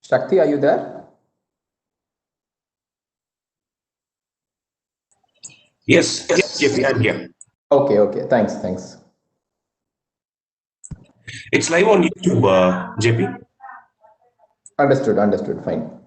Shakti, are you there? Yes, yes, JP, I'm here. Okay, okay. Thanks, thanks. It's live on YouTube, JP. Understood, understood. Fine.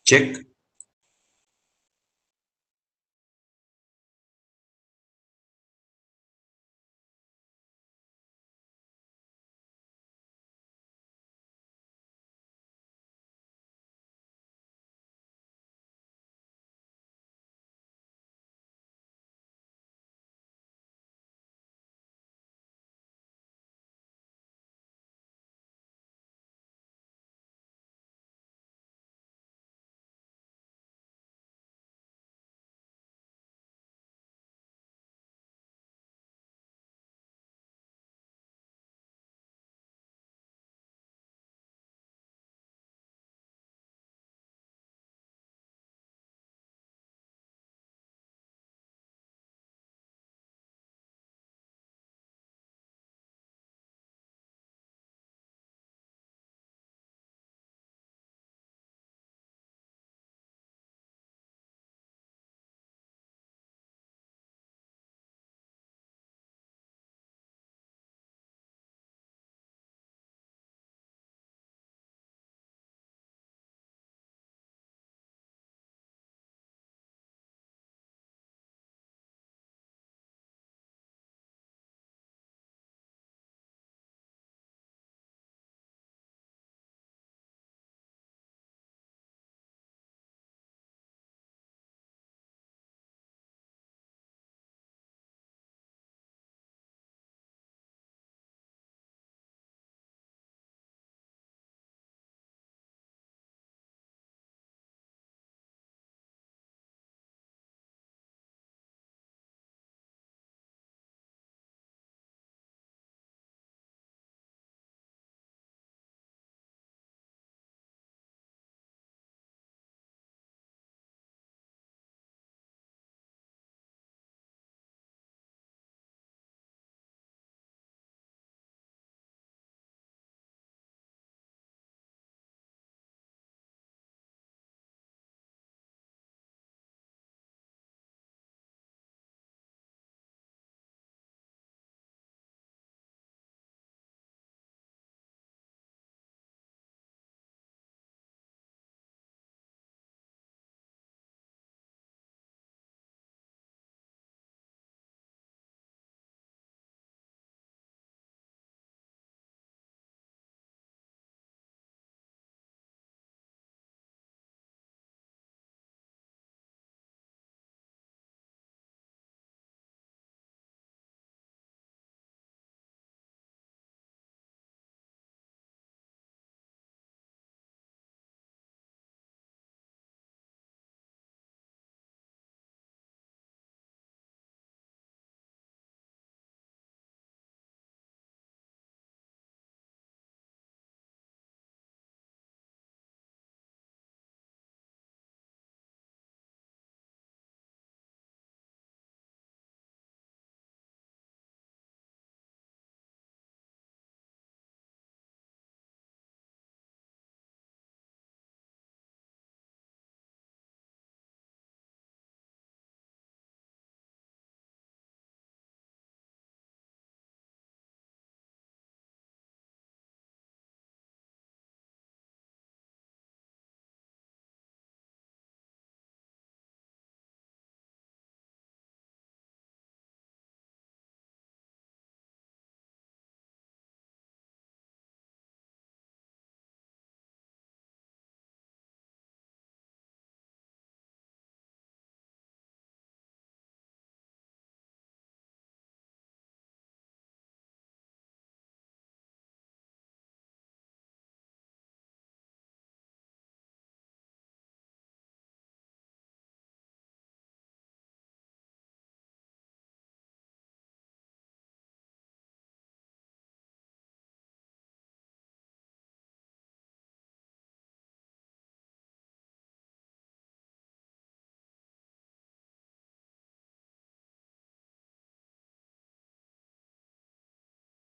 Check.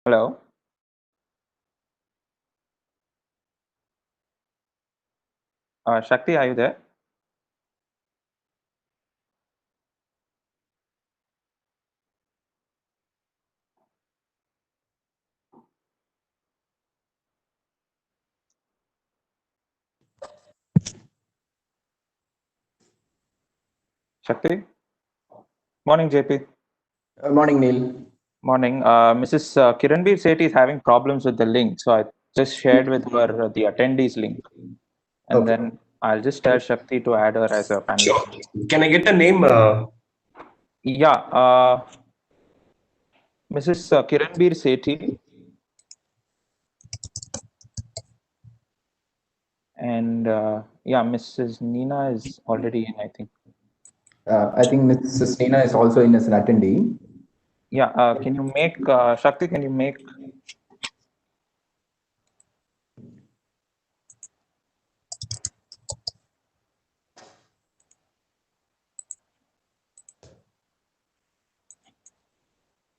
Hello. Shakti, are you there? Shakti? Morning, JP. Morning, Neil. Morning. Mrs. Kiranbir Sethi is having problems with the link, so I just shared with her the attendees link, and Okay. then I'll just tell Shakti to add her as a Sure. panelist. Can I get the name? Yeah, Mrs. Kiranbir Sethi, and yeah, Mrs. Nina is already in, I think. I think Mrs. Nina is also in as an attendee. Yeah, can you make Shakti? Can you make?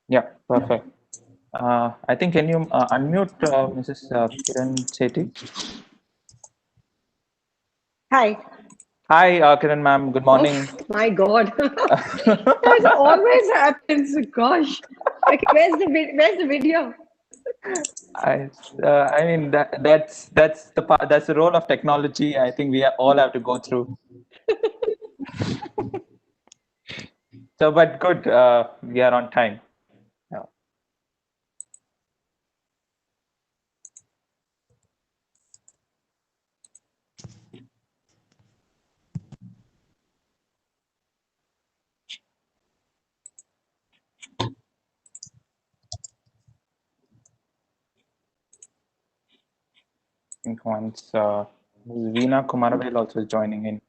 Yeah, perfect. I think can you unmute Mrs. Kiran Sethi? Hi. Hi, Kiran ma'am. Good Oh morning. my God. That always happens. Gosh. Okay, where's the video? I mean that's the part, that's the role of technology. I think we all have to go through. So, but good. We are on time. Yeah. I think once Veena Kumaravel also is joining in.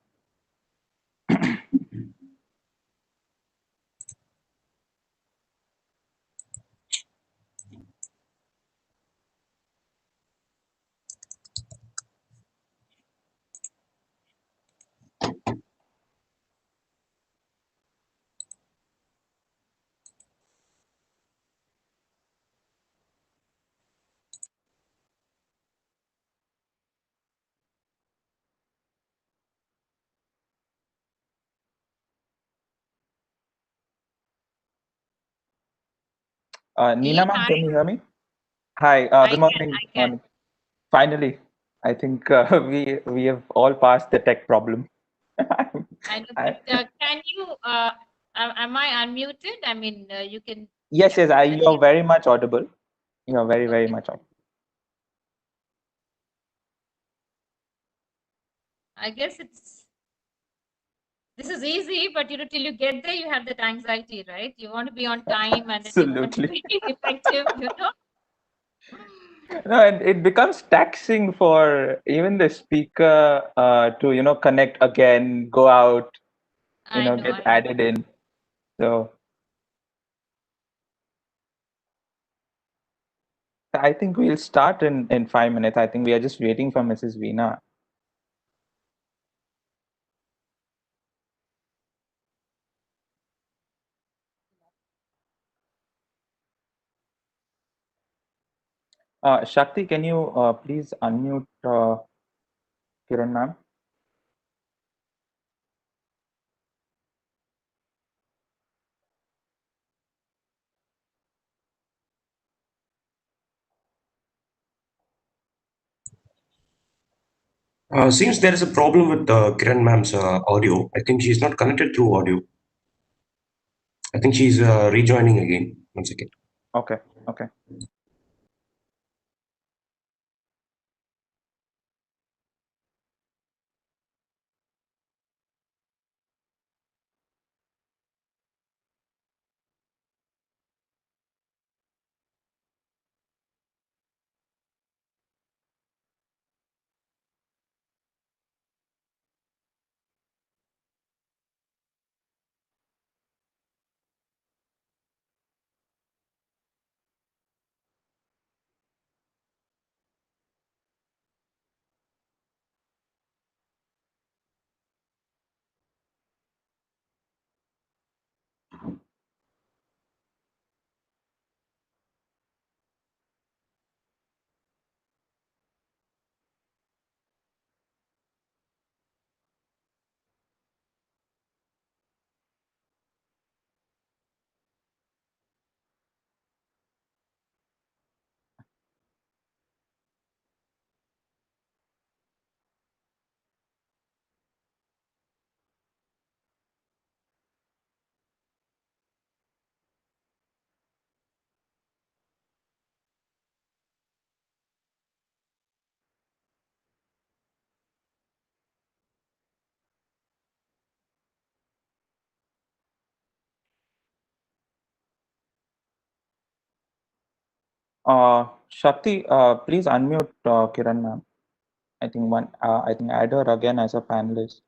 Nina Neil, ma'am, hi. can you hear me? Hi. I Good can, morning. I can. Morning. Finally, I think we have all passed the tech problem. I know, I, but can you, am I unmuted? I mean, you can, yes, yeah, yes. You're hear me. very much audible. You're very, very Okay. much audible. I guess this is easy, but till you get there, you have that anxiety, right? You want to be on time and then you want to Absolutely. be effective. No, and it becomes taxing for even the speaker to connect again, go out, I know, get I know. added in. So I think we'll start in 5 minutes. I think we are just waiting for Mrs. Veena. Shakti, can you please unmute Kiran ma'am? Seems there is a problem with Kiran ma'am's audio. I think she's not connected through audio. I think she's rejoining again. One second. Okay, okay. Shakti, please unmute Kiran ma'am. I think add her again as a panelist.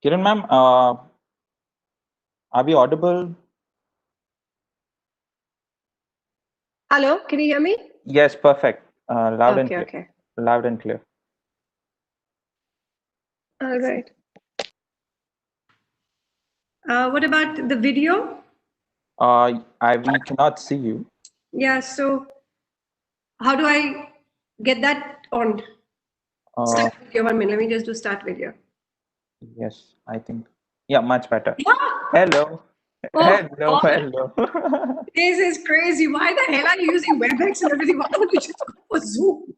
Kiran ma'am, are we audible? Hello, can you hear me? Yes, perfect. Loud and Okay, clear. okay. Loud and clear. All right. What about the video? We cannot see you. Yeah, so how do I get that on? Start video, 1 minute. Let me just do start video. Yes, I think. Yeah, much better. Ah! Hello. Oh, Hello, God. hello. This is crazy. Why the hell are you using WebEx and everything? Why don't you just go for Zoom?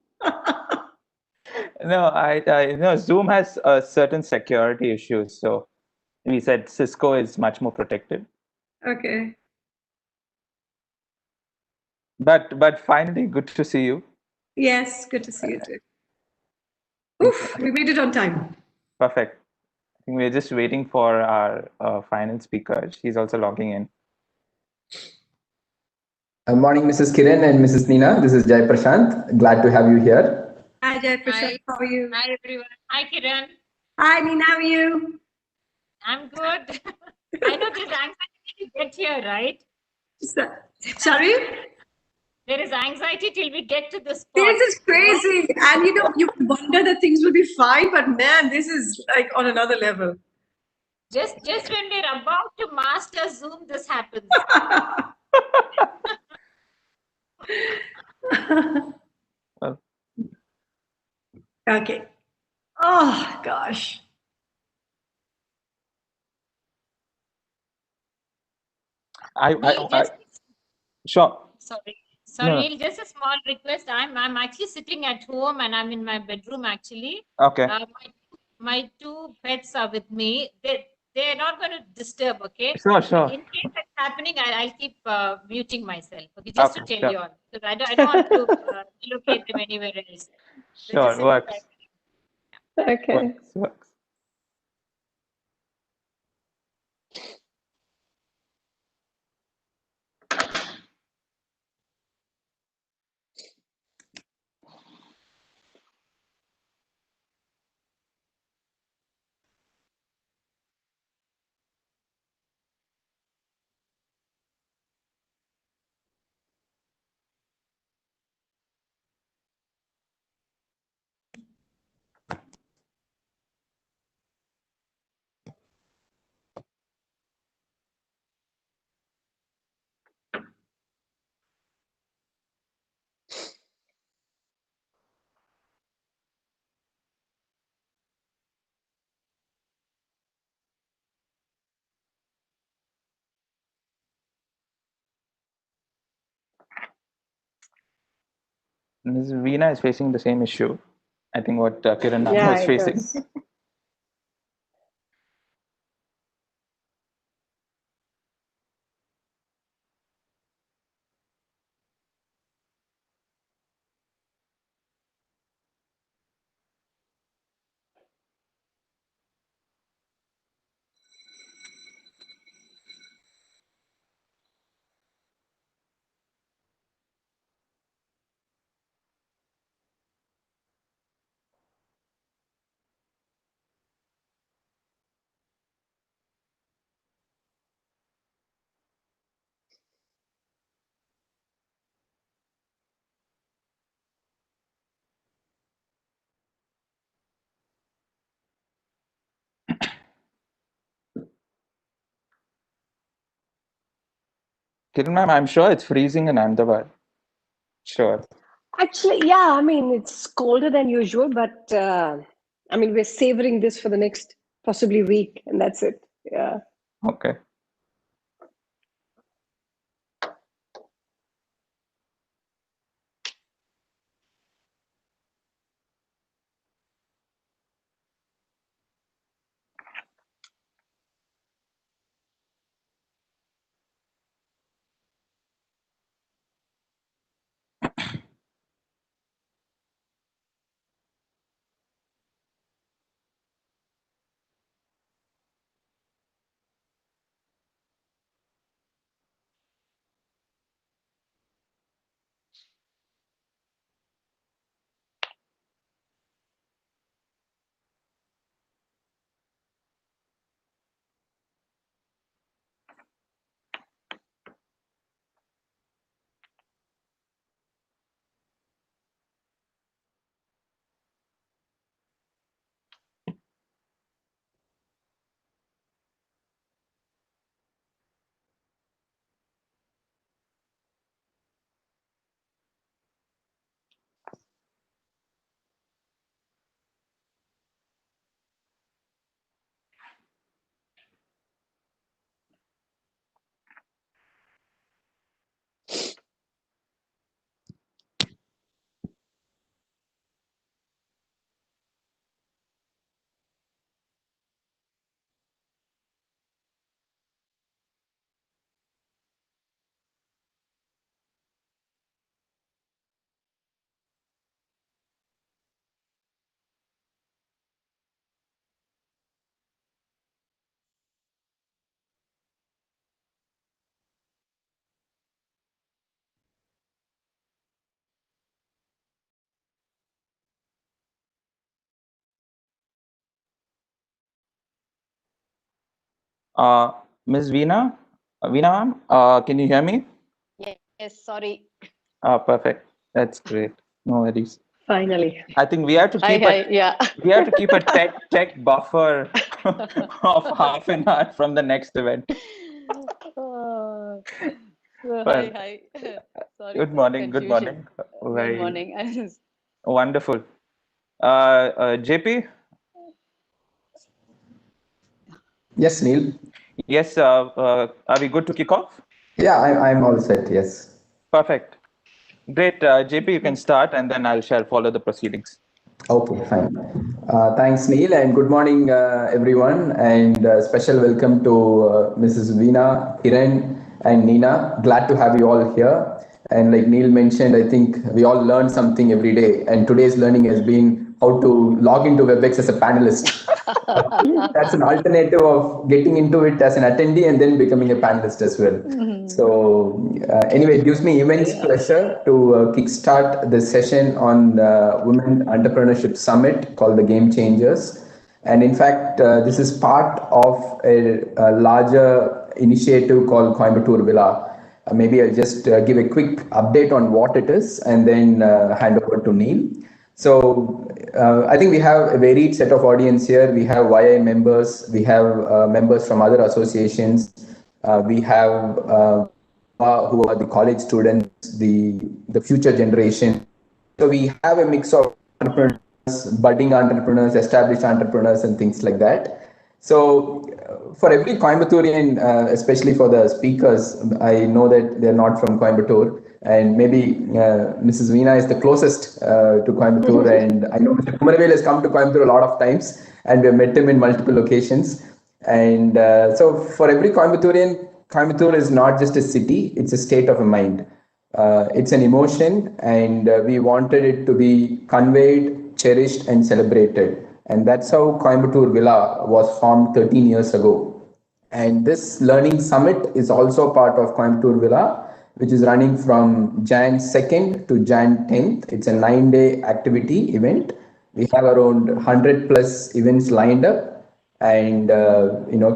No, I know Zoom has certain security issues, so we said Cisco is much more protected. Okay. But finally, good to see you. Yes, good to see you too. Oof, we made it on time. Perfect. I think we're just waiting for our final speaker. She's also logging in. Morning, Mrs. Kiran and Mrs. Neena. This is Jai Prashant. Glad to have you here. Hi, Jai Prashant. Hi. How are you? Hi, everyone. Hi, Kiran. Hi, Nina. How are you? I'm good. I know there's anxiety to get here, right? Sorry? There is anxiety till we get to the spot. This is crazy. And you wonder that things will be fine, but man, this is like on another level. Just when we're about to master Zoom, this happens. Okay. Oh, gosh. Sure. Sorry, No. Neil, just a small request. I'm actually sitting at home and I'm in my bedroom actually. Okay. My two pets are with me. They're not going to disturb, okay? Sure. In case that's happening, I'll keep muting myself, okay? Just to tell sure. you all, because I don't want to relocate them anywhere else. So Sure, just works. Okay. Works. Ms. Veena is facing the same issue. I think what Kiran Yeah, is it facing. does. Kiran ma'am, I'm sure it's freezing in Ahmedabad. Sure. Actually, yeah, I mean, it's colder than usual, but I mean, we're savoring this for the next possibly week, and that's it. Yeah. Okay. Ms. Veena ma'am, can you hear me? Yes, sorry. Perfect. That's great. No worries. Finally. I think we have to keep Yeah. we have to keep a tech buffer of half an hour from the next event. So Well, hi. Sorry good for the morning. Good confusion. morning. Good Very morning. wonderful. JP, Yes, Neil. yes. Are we good to kick off? Yeah, I'm all set. Yes. Perfect. Great. JP, you can start, and then I shall follow the proceedings. Okay, fine. Thanks, Neil, and good morning, everyone. And special welcome to Mrs. Veena, Kiran, and Nina. Glad to have you all here. And like Neil mentioned, I think we all learn something every day. And today's learning has been how to log into WebEx as a panelist. That's an alternative of getting into it as an attendee and then becoming a panelist as well. So, anyway, it gives me immense pleasure to kickstart this session on Women Entrepreneurship Summit called the Game Changers. And in fact, this is part of a larger initiative called Coimbatore Villa. Maybe I'll just give a quick update on what it is and then hand over to Neil. So I think we have a varied set of audience here. We have YI members, we have members from other associations, we have who are the college students, the future generation. So we have a mix of entrepreneurs, budding entrepreneurs, established entrepreneurs, and things like that. So for every Coimbatorian, especially for the speakers, I know that they're not from Coimbatore, and maybe Mrs. Veena is the closest to Coimbatore, and I know Mr. Kumaravel has come to Coimbatore a lot of times, and we've met him in multiple locations. And so for every Coimbatorian, Coimbatore is not just a city; it's a state of a mind. It's an emotion, and we wanted it to be conveyed, cherished, and celebrated. And that's how Coimbatore Villa was formed 13 years ago. And this learning summit is also part of Coimbatore Villa, which is running from Jan 2nd to Jan 10th. It's a 9-day activity event. We have around 100 plus events lined up and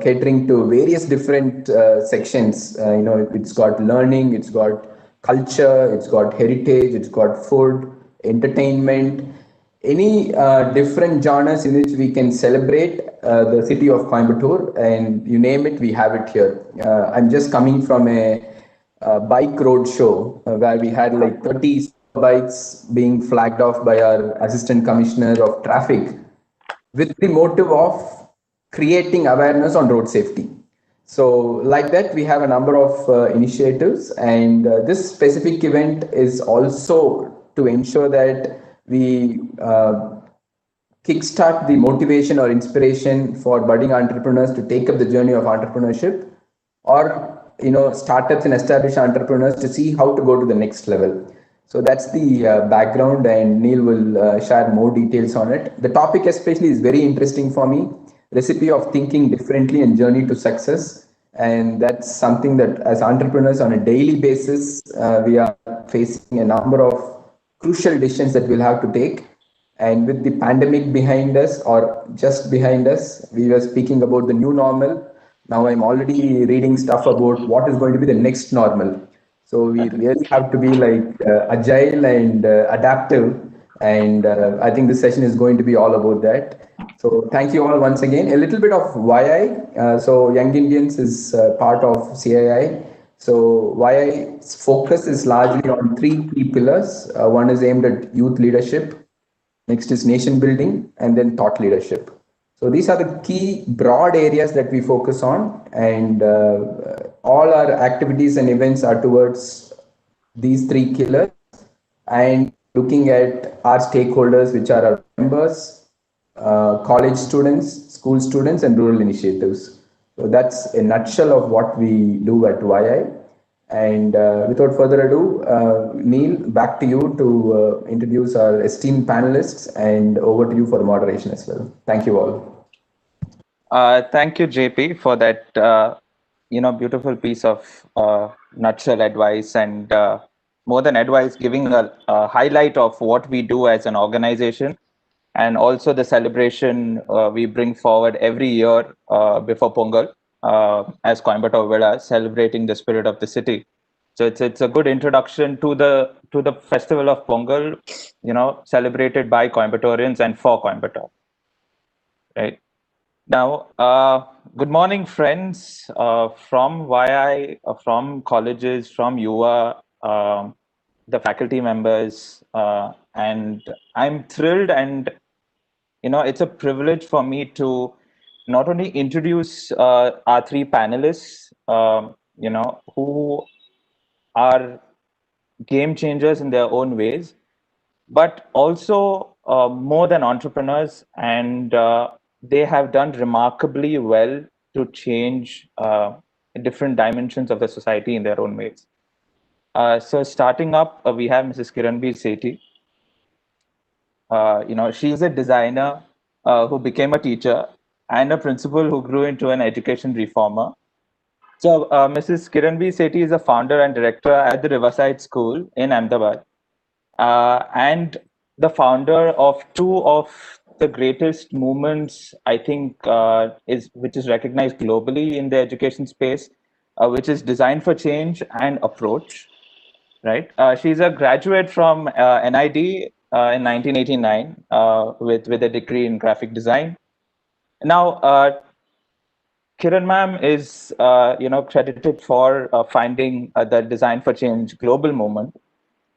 catering to various different sections. It's got learning, it's got culture, it's got heritage, it's got food, entertainment, any different genres in which we can celebrate the city of Coimbatore, and you name it, we have it here. I'm just coming from a bike road show where we had like 30 bikes being flagged off by our assistant commissioner of traffic with the motive of creating awareness on road safety. So, like that, we have a number of initiatives, and this specific event is also to ensure that we kickstart the motivation or inspiration for budding entrepreneurs to take up the journey of entrepreneurship, or startups and established entrepreneurs to see how to go to the next level. So that's the background, and Neil will share more details on it. The topic especially is very interesting for me: recipe of thinking differently and journey to success. And that's something that as entrepreneurs on a daily basis we are facing a number of crucial decisions that we'll have to take. And with the pandemic behind us or just behind us, we were speaking about the new normal. Now I'm already reading stuff about what is going to be the next normal. So we really have to be like agile and adaptive. And I think this session is going to be all about that. So thank you all once again. A little bit of YI. So Young Indians is part of CII. So YI's focus is largely on three key pillars. One is aimed at youth leadership, next is nation building, and then thought leadership. So these are the key broad areas that we focus on, and all our activities and events are towards these three pillars and looking at our stakeholders, which are our members, college students, school students, and rural initiatives. So that's a nutshell of what we do at YI. And without further ado, Neil, back to you to introduce our esteemed panelists, and over to you for the moderation as well. Thank you all. Thank you, JP, for that beautiful piece of nutshell advice, and more than advice, giving a highlight of what we do as an organization, and also the celebration we bring forward every year before Pongal. as Coimbatore Vizha, celebrating the spirit of the city. So it's a good introduction to the festival of Pongal, celebrated by Coimbatorians and for Coimbatore. Right now, good morning, friends from YI, from colleges, from UA, the faculty members, and I'm thrilled, and it's a privilege for me to not only introduce our three panelists, who are game changers in their own ways, but also more than entrepreneurs, and they have done remarkably well to change different dimensions of the society in their own ways. So starting up, we have Mrs. Kiranbir Sethi. She's a designer who became a teacher and a principal who grew into an education reformer. So Mrs. Kiranbir Sethi is a founder and director at the Riverside School in Ahmedabad, and the founder of two of the greatest movements, I think, which is recognized globally in the education space, which is Design for Change and Approach. Right, she's a graduate from NID in 1989 with a degree in graphic design. Now, Kiran ma'am is credited for finding the Design for Change global movement,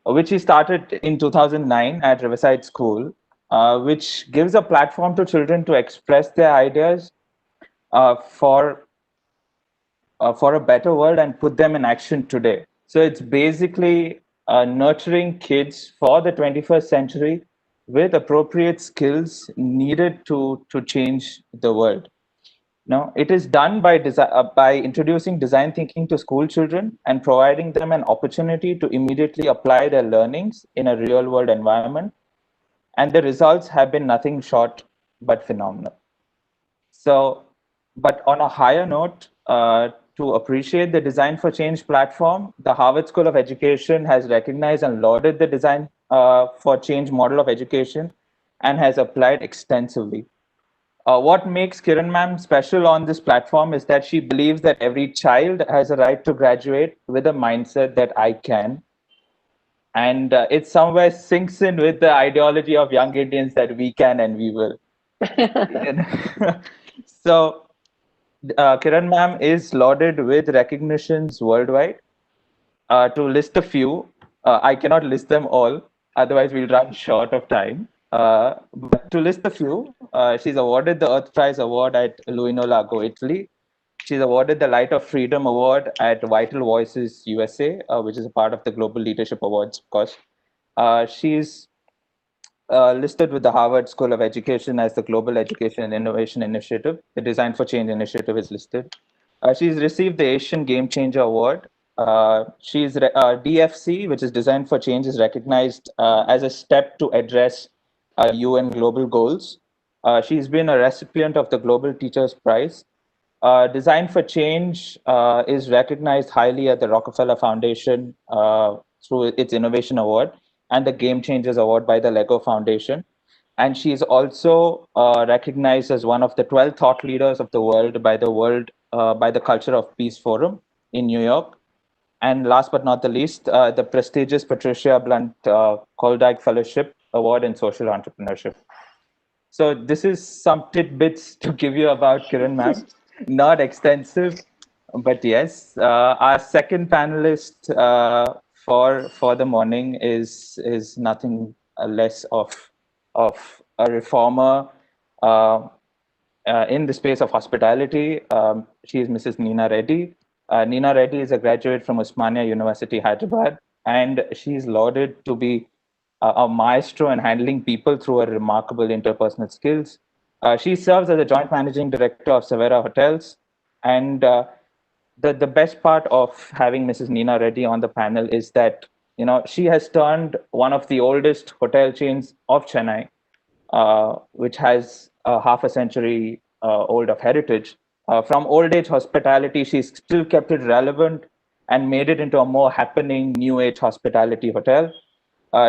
which he started in 2009 at Riverside School, which gives a platform to children to express their ideas for a better world and put them in action today. So it's basically nurturing kids for the 21st century with appropriate skills needed to change the world. Now, it is done by introducing design thinking to school children and providing them an opportunity to immediately apply their learnings in a real world environment. And the results have been nothing short but phenomenal. So, but on a higher note, to appreciate the Design for Change platform, the Harvard School of Education has recognized and lauded the Design for Change model of education and has applied extensively. What makes Kiran ma'am special on this platform is that she believes that every child has a right to graduate with a mindset that I can. And it somewhere sinks in with the ideology of young Indians that we can and we will. So, Kiran ma'am is lauded with recognitions worldwide. To list a few, I cannot list them all, otherwise we'll run short of time. But to list a few, she's awarded the Earth Prize Award at Luino Lago, Italy. She's awarded the Light of Freedom Award at Vital Voices USA, which is a part of the Global Leadership Awards, of course. She's listed with the Harvard School of Education as the Global Education and Innovation Initiative. The Design for Change Initiative is listed. She's received the Asian Game Changer Award. DFC, which is Design for Change, is recognized as a step to address UN global goals. She's been a recipient of the Global Teachers Prize. Design for Change is recognized highly at the Rockefeller Foundation through its Innovation Award and the Game Changers Award by the Lego Foundation. And she is also recognized as one of the 12 thought leaders of the world by the Culture of Peace Forum in New York. And last but not the least, the prestigious Patricia Blunt Koldag Fellowship Award in Social Entrepreneurship. So this is some tidbits to give you about Kiran ma'am. Not extensive, but yes. Our second panelist for the morning is nothing less of a reformer in the space of hospitality. She is Mrs. Neena Reddy. Neena Reddy is a graduate from Osmania University, Hyderabad, and she is lauded to be a maestro in handling people through her remarkable interpersonal skills. She serves as a joint managing director of Savera Hotels. And the best part of having Mrs. Neena Reddy on the panel is that she has turned one of the oldest hotel chains of Chennai, which has half a century old of heritage. From old age hospitality, she's still kept it relevant and made it into a more happening new age hospitality hotel.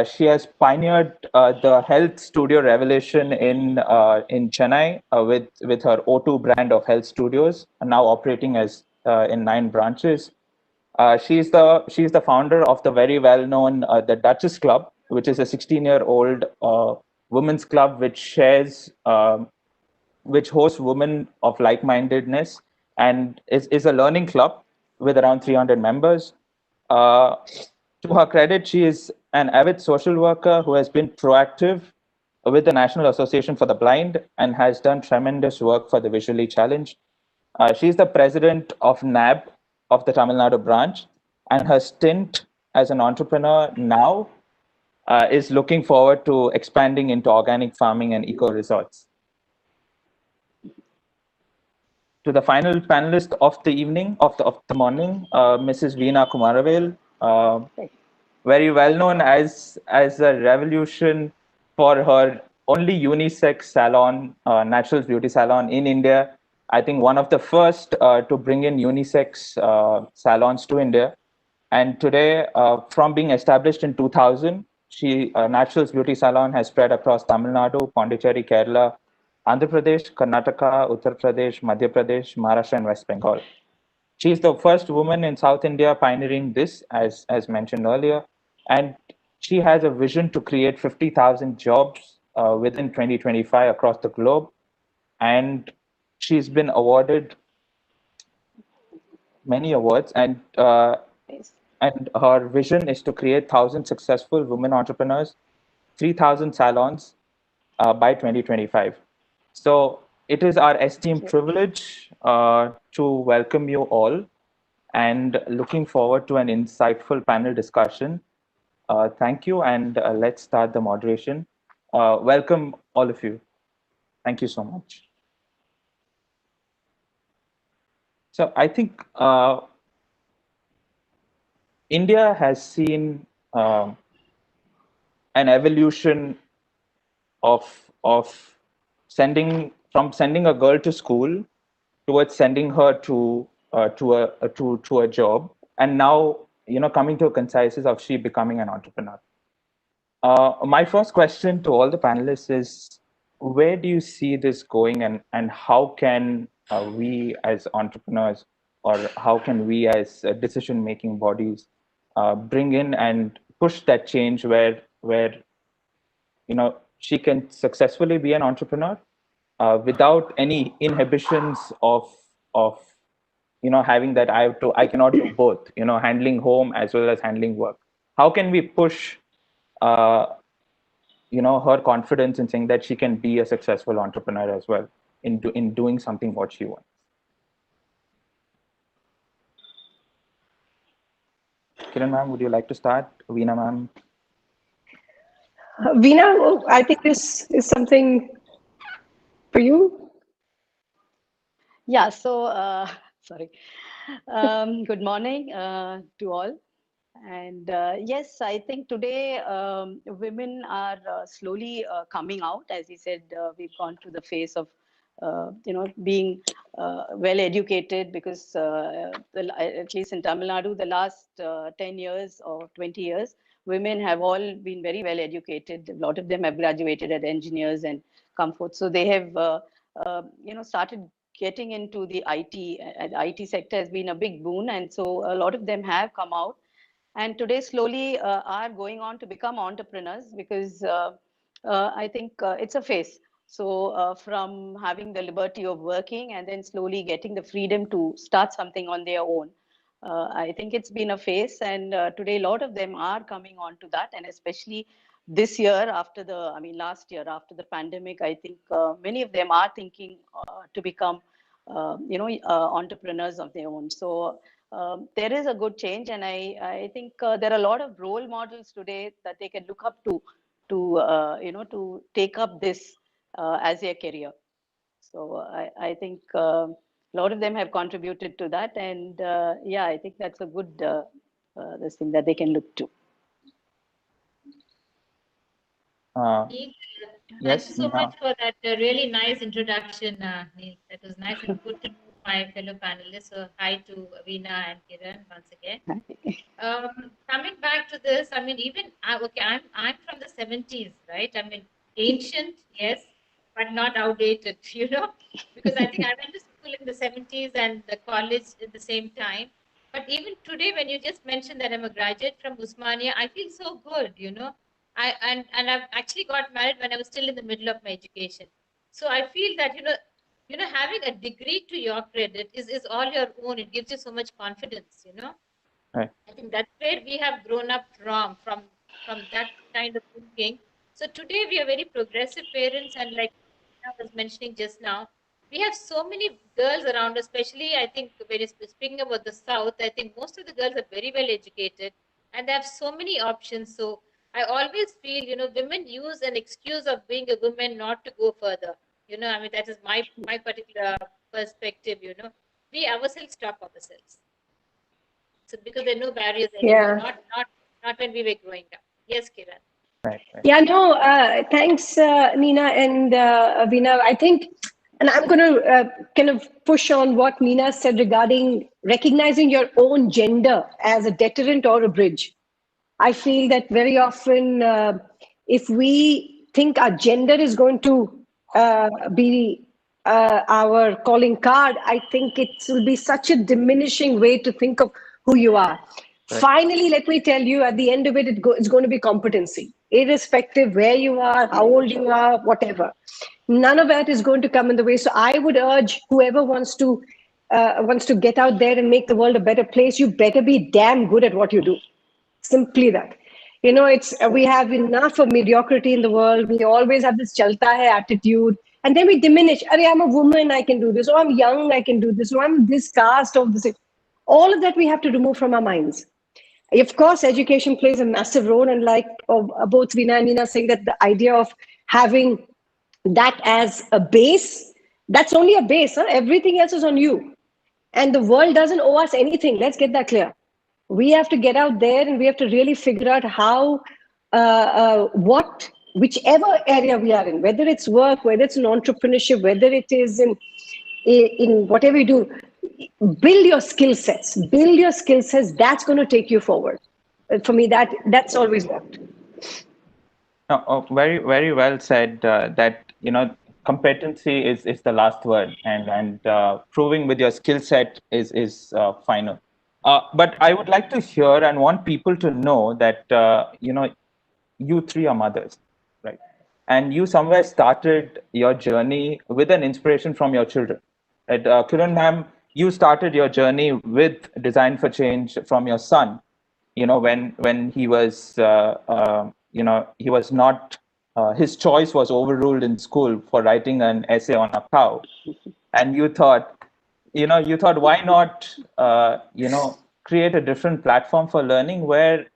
She has pioneered the health studio revolution in Chennai with her O2 brand of health studios, now operating as in 9 branches. She's the founder of the very well-known the Duchess Club, which is a 16-year-old women's club which hosts women of like-mindedness and is a learning club with around 300 members. Uh, to her credit, she is an avid social worker who has been proactive with the National Association for the Blind and has done tremendous work for the visually challenged. She's the president of NAB of the Tamil Nadu branch, and her stint as an entrepreneur now is looking forward to expanding into organic farming and eco resorts. To the final panelist of the evening, of the morning, Mrs. Veena Kumaravel, very well known as a revolution for her only unisex salon, natural beauty salon in India. I think one of the first to bring in unisex salons to India. And today, from being established in 2000, Naturals Beauty Salon has spread across Tamil Nadu, Pondicherry, Kerala, Andhra Pradesh, Karnataka, Uttar Pradesh, Madhya Pradesh, Maharashtra, and West Bengal. She is the first woman in South India pioneering this, as mentioned earlier, and she has a vision to create 50,000 jobs within 2025 across the globe. And she's been awarded many awards, and her vision is to create 1,000 successful women entrepreneurs, 3,000 salons by 2025. So it is our esteemed privilege to welcome you all and looking forward to an insightful panel discussion. Thank you, and let's start the moderation. Welcome, all of you. Thank you so much. So I think India has seen an evolution of sending a girl to school towards sending her to a job, and now coming to a consensus of she becoming an entrepreneur. My first question to all the panelists is, where do you see this going, and how can we as entrepreneurs, or how can we as decision-making bodies bring in and push that change where she can successfully be an entrepreneur without any inhibitions of having that I cannot do both, handling home as well as handling work. How can we push her confidence in saying that she can be a successful entrepreneur as well in doing something what she wants? Kiran ma'am, would you like to start? Veena ma'am. Veena, I think this is something for you. Yeah, so sorry. Good morning to all. And yes, I think today women are slowly coming out. As he said, we've gone through the phase of being well educated, because at least in Tamil Nadu, the last 10 years or 20 years, women have all been very well educated. A lot of them have graduated as engineers and come forth. So they have started getting into the IT. The IT sector has been a big boon, and so a lot of them have come out, and today slowly are going on to become entrepreneurs, because I think it's a phase. So from having the liberty of working and then slowly getting the freedom to start something on their own, I think it's been a phase, and today a lot of them are coming on to that. And especially this year, last year after the pandemic, I think many of them are thinking to become entrepreneurs of their own. So there is a good change, and I think there are a lot of role models today that they can look up to to take up this as their career. So I think a lot of them have contributed to that, and yeah, I think that's a good this thing that they can look to. Thank you so much for that really nice introduction, Neil. That was nice and good to know my fellow panelists. So hi to Veena and Kiran once again. coming back to this, I mean, even okay, I'm from the 70s, right? I mean, ancient, yes, but not outdated, you know, because I think I went to school in the 70s and the college at the same time. But even today, when you just mentioned that I'm a graduate from Usmania, I feel so good, you know. And I've actually got married when I was still in the middle of my education. So I feel that, having a degree to your credit is all your own. It gives you so much confidence, you know. Right. I think that's where we have grown up from that kind of thinking. So today we are very progressive parents, and like I was mentioning just now, we have so many girls around, especially I think when it's speaking about the South, I think most of the girls are very well educated and they have so many options. So I always feel, women use an excuse of being a woman not to go further. I mean, that is my particular perspective, we ourselves stop ourselves. So because there are no barriers anymore, Yeah. not when we were growing up. Yes, Kiran. Right. Yeah, no, thanks, Nina and Veena. I think, and I'm going to kind of push on what Nina said regarding recognizing your own gender as a deterrent or a bridge. I feel that very often, if we think our gender is going to be our calling card, I think it will be such a diminishing way to think of who you are. Right. Finally, let me tell you, at the end of it, it's going to be competency, irrespective where you are, how old you are, whatever. None of that is going to come in the way. So I would urge whoever wants to get out there and make the world a better place, you better be damn good at what you do. Simply that. It's we have enough of mediocrity in the world. We always have this chalta hai attitude, and then we diminish. I'm a woman, I can do this. Or I'm young, I can do this. Or I'm this caste of this. All of that we have to remove from our minds. Of course, education plays a massive role, and like both Veena and Nina saying that the idea of having that as a base, that's only a base. Huh? Everything else is on you, and the world doesn't owe us anything. Let's get that clear. We have to get out there and we have to really figure out how whichever area we are in, whether it's work, whether it's in entrepreneurship, whether it is in whatever you do, build your skill sets. That's going to take you forward. For me, that's always worked. No, very, very well said. That competency is the last word, and proving with your skill set is final. But I would like to hear and want people to know that you three are mothers, right? And you somewhere started your journey with an inspiration from your children. Right? Kiran ma'am, you started your journey with Design for Change from your son. When he was he was not his choice was overruled in school for writing an essay on a cow, and you thought why not create a different platform for learning where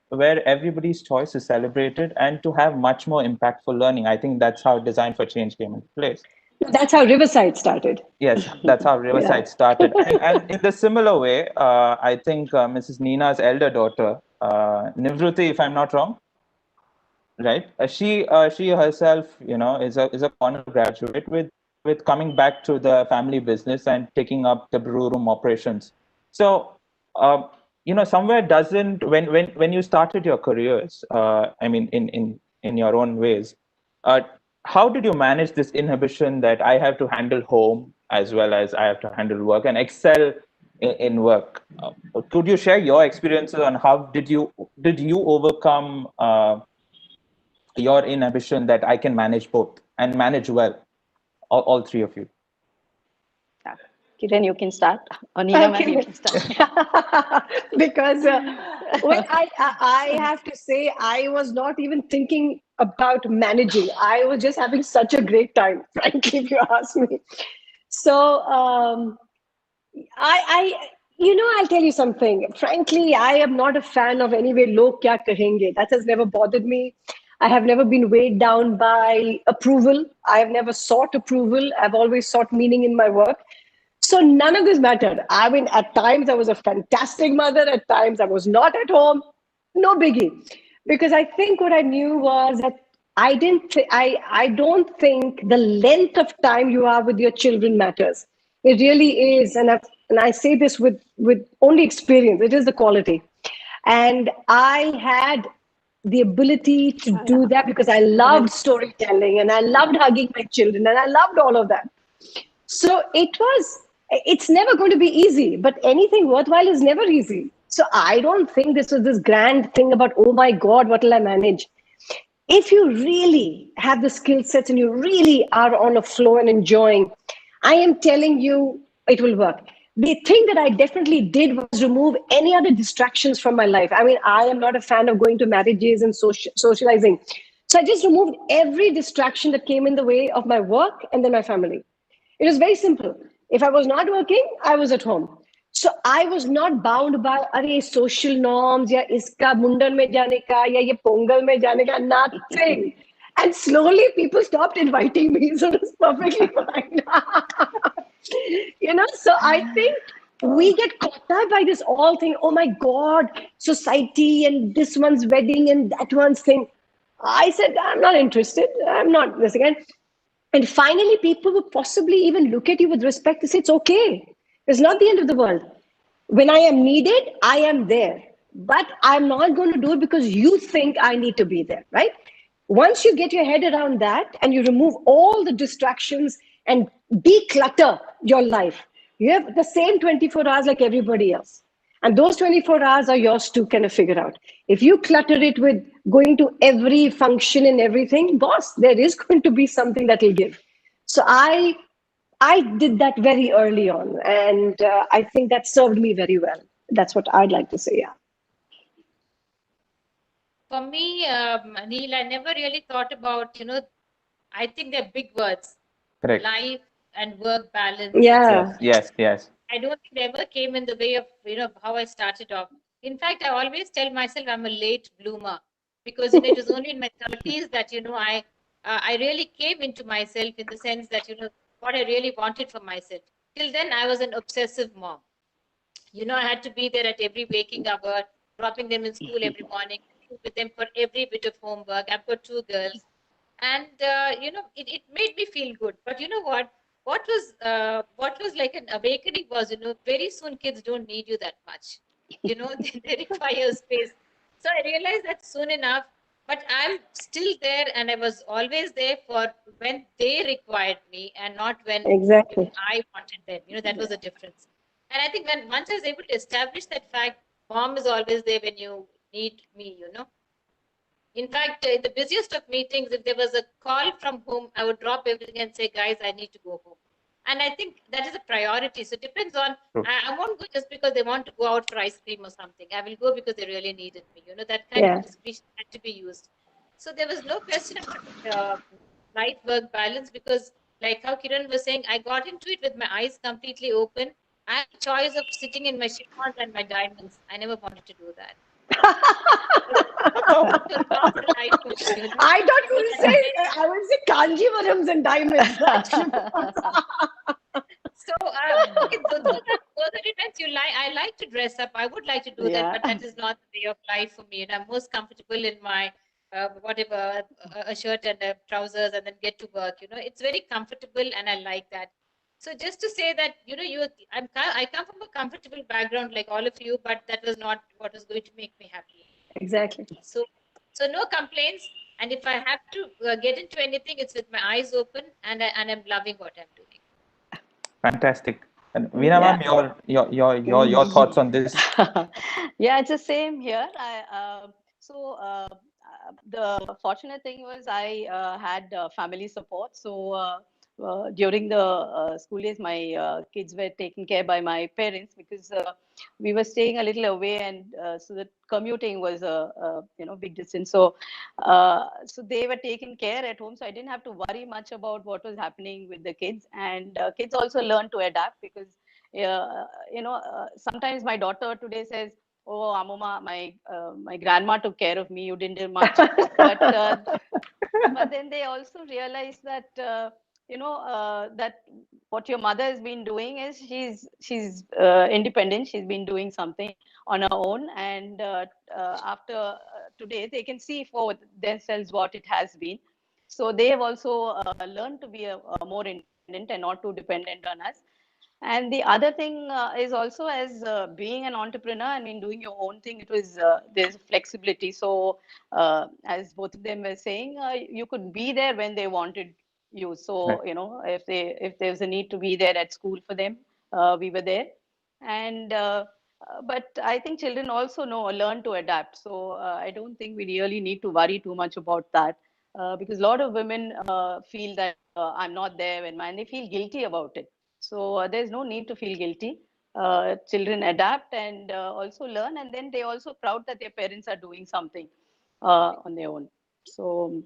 everybody's choice is celebrated and to have much more impactful learning. I think that's how Design for Change came into place. That's how Riverside started. Yes, that's how Riverside started. And in the similar way, I think Mrs. Nina's elder daughter, Nivruti, if I'm not wrong, right? She herself, is a corner graduate with coming back to the family business and taking up the brew room operations. So, somewhere doesn't when you started your careers, I mean, in your own ways, how did you manage this inhibition that I have to handle home as well as I have to handle work and excel in work? Could you share your experiences on how did you overcome your inhibition that I can manage both and manage well, all three of you? Kiran, you can start. Or Nina, ma'am, you can start. Because I have to say, I was not even thinking about managing. I was just having such a great time, frankly, if you ask me. So I'll tell you something. Frankly, I am not a fan of anyway, log kya kahenge. That has never bothered me. I have never been weighed down by approval. I have never sought approval. I've always sought meaning in my work. So none of this mattered. I mean, at times I was a fantastic mother. At times I was not at home. No biggie. Because I think what I knew was that I don't think the length of time you are with your children matters. It really is, and I say this with only experience. It is the quality. And I had the ability to do that because I loved storytelling and I loved hugging my children and I loved all of that. So it's never going to be easy, but anything worthwhile is never easy. So I don't think this was this grand thing about, oh my God, what will I manage? If you really have the skill sets and you really are on a flow and enjoying, I am telling you, it will work. The thing that I definitely did was remove any other distractions from my life. I mean, I am not a fan of going to marriages and socializing. So I just removed every distraction that came in the way of my work and then my family. It was very simple. If I was not working, I was at home. So I was not bound by अरे social norms या इसका मुंडन में जाने का या ये पोंगल में जाने का, nothing. And slowly people stopped inviting me, so it was perfectly fine. So I think we get caught up by this all thing. Oh my God, society and this one's wedding and that one's thing. I said, I'm not interested. I'm not this again. And finally, people would possibly even look at you with respect to say, it's okay. It's not the end of the world. When I am needed, I am there. But I'm not going to do it because you think I need to be there, right? Once you get your head around that and you remove all the distractions and declutter your life, you have the same 24 hours like everybody else. And those 24 hours are yours to kind of figure out. If you clutter it with going to every function and everything, boss, there is going to be something that will give. So I did that very early on, and I think that served me very well. That's what I'd like to say. Yeah. For me, Neil, I never really thought about, I think they're big words. Correct. Life and work balance. Yeah. Yes. I don't think they ever came in the way of, how I started off. In fact, I always tell myself I'm a late bloomer because, it was only in my 30s that, I really came into myself in the sense that, what I really wanted for myself. Till then, I was an obsessive mom. I had to be there at every waking hour, dropping them in school every morning, with them for every bit of homework. I've got two girls. And, it made me feel good. But you know what? What was like an awakening was, very soon kids don't need you that much. They require space. So I realized that soon enough, but I'm still there and I was always there for when they required me and not when Exactly. I wanted them. That was the difference. And I think when once I was able to establish that fact, mom is always there when you need me. In fact, in the busiest of meetings, if there was a call from home, I would drop everything and say, guys, I need to go home. And I think that is a priority. So it depends on, I won't go just because they want to go out for ice cream or something. I will go because they really needed me. That kind of discretion had to be used. So there was no question about life work balance because, like how Kiran was saying, I got into it with my eyes completely open. I had a choice of sitting in my chiffons and my diamonds. I never wanted to do that. I thought you would say, I would say Kanjivarams and diamonds. So, okay, those are events you like. I like to dress up. I would like to do that, but that is not the way of life for me. And I'm most comfortable in my whatever a shirt and a trousers, and then get to work. It's very comfortable, and I like that. So just to say that I come from a comfortable background like all of you, but that was not what was going to make me happy. Exactly. So no complaints. And if I have to get into anything, it's with my eyes open, and I'm loving what I'm doing. Fantastic. And Veena ma'am, your thoughts on this? Yeah, it's the same here. The fortunate thing was I had family support. So during the school days, my kids were taken care by my parents because we were staying a little away, and so the commuting was a big distance. So they were taken care at home, so I didn't have to worry much about what was happening with the kids. And kids also learn to adapt because sometimes my daughter today says, "Oh, Amuma, my grandma took care of me. You didn't do much." But then they also realize that that what your mother has been doing is she's independent. She's been doing something on her own, and after today, they can see for themselves what it has been. So they have also learned to be more independent and not too dependent on us. And the other thing is also, as being an entrepreneur, I mean, doing your own thing, it was there's flexibility. So as both of them were saying, you could be there when they wanted you. Right. So if there's a need to be there at school for them, we were there. And but I think children also learn to adapt. So I don't think we really need to worry too much about that, because a lot of women feel that I'm not there when and they feel guilty about it. So there's no need to feel guilty. Children adapt and also learn, and then they also proud that their parents are doing something on their own. So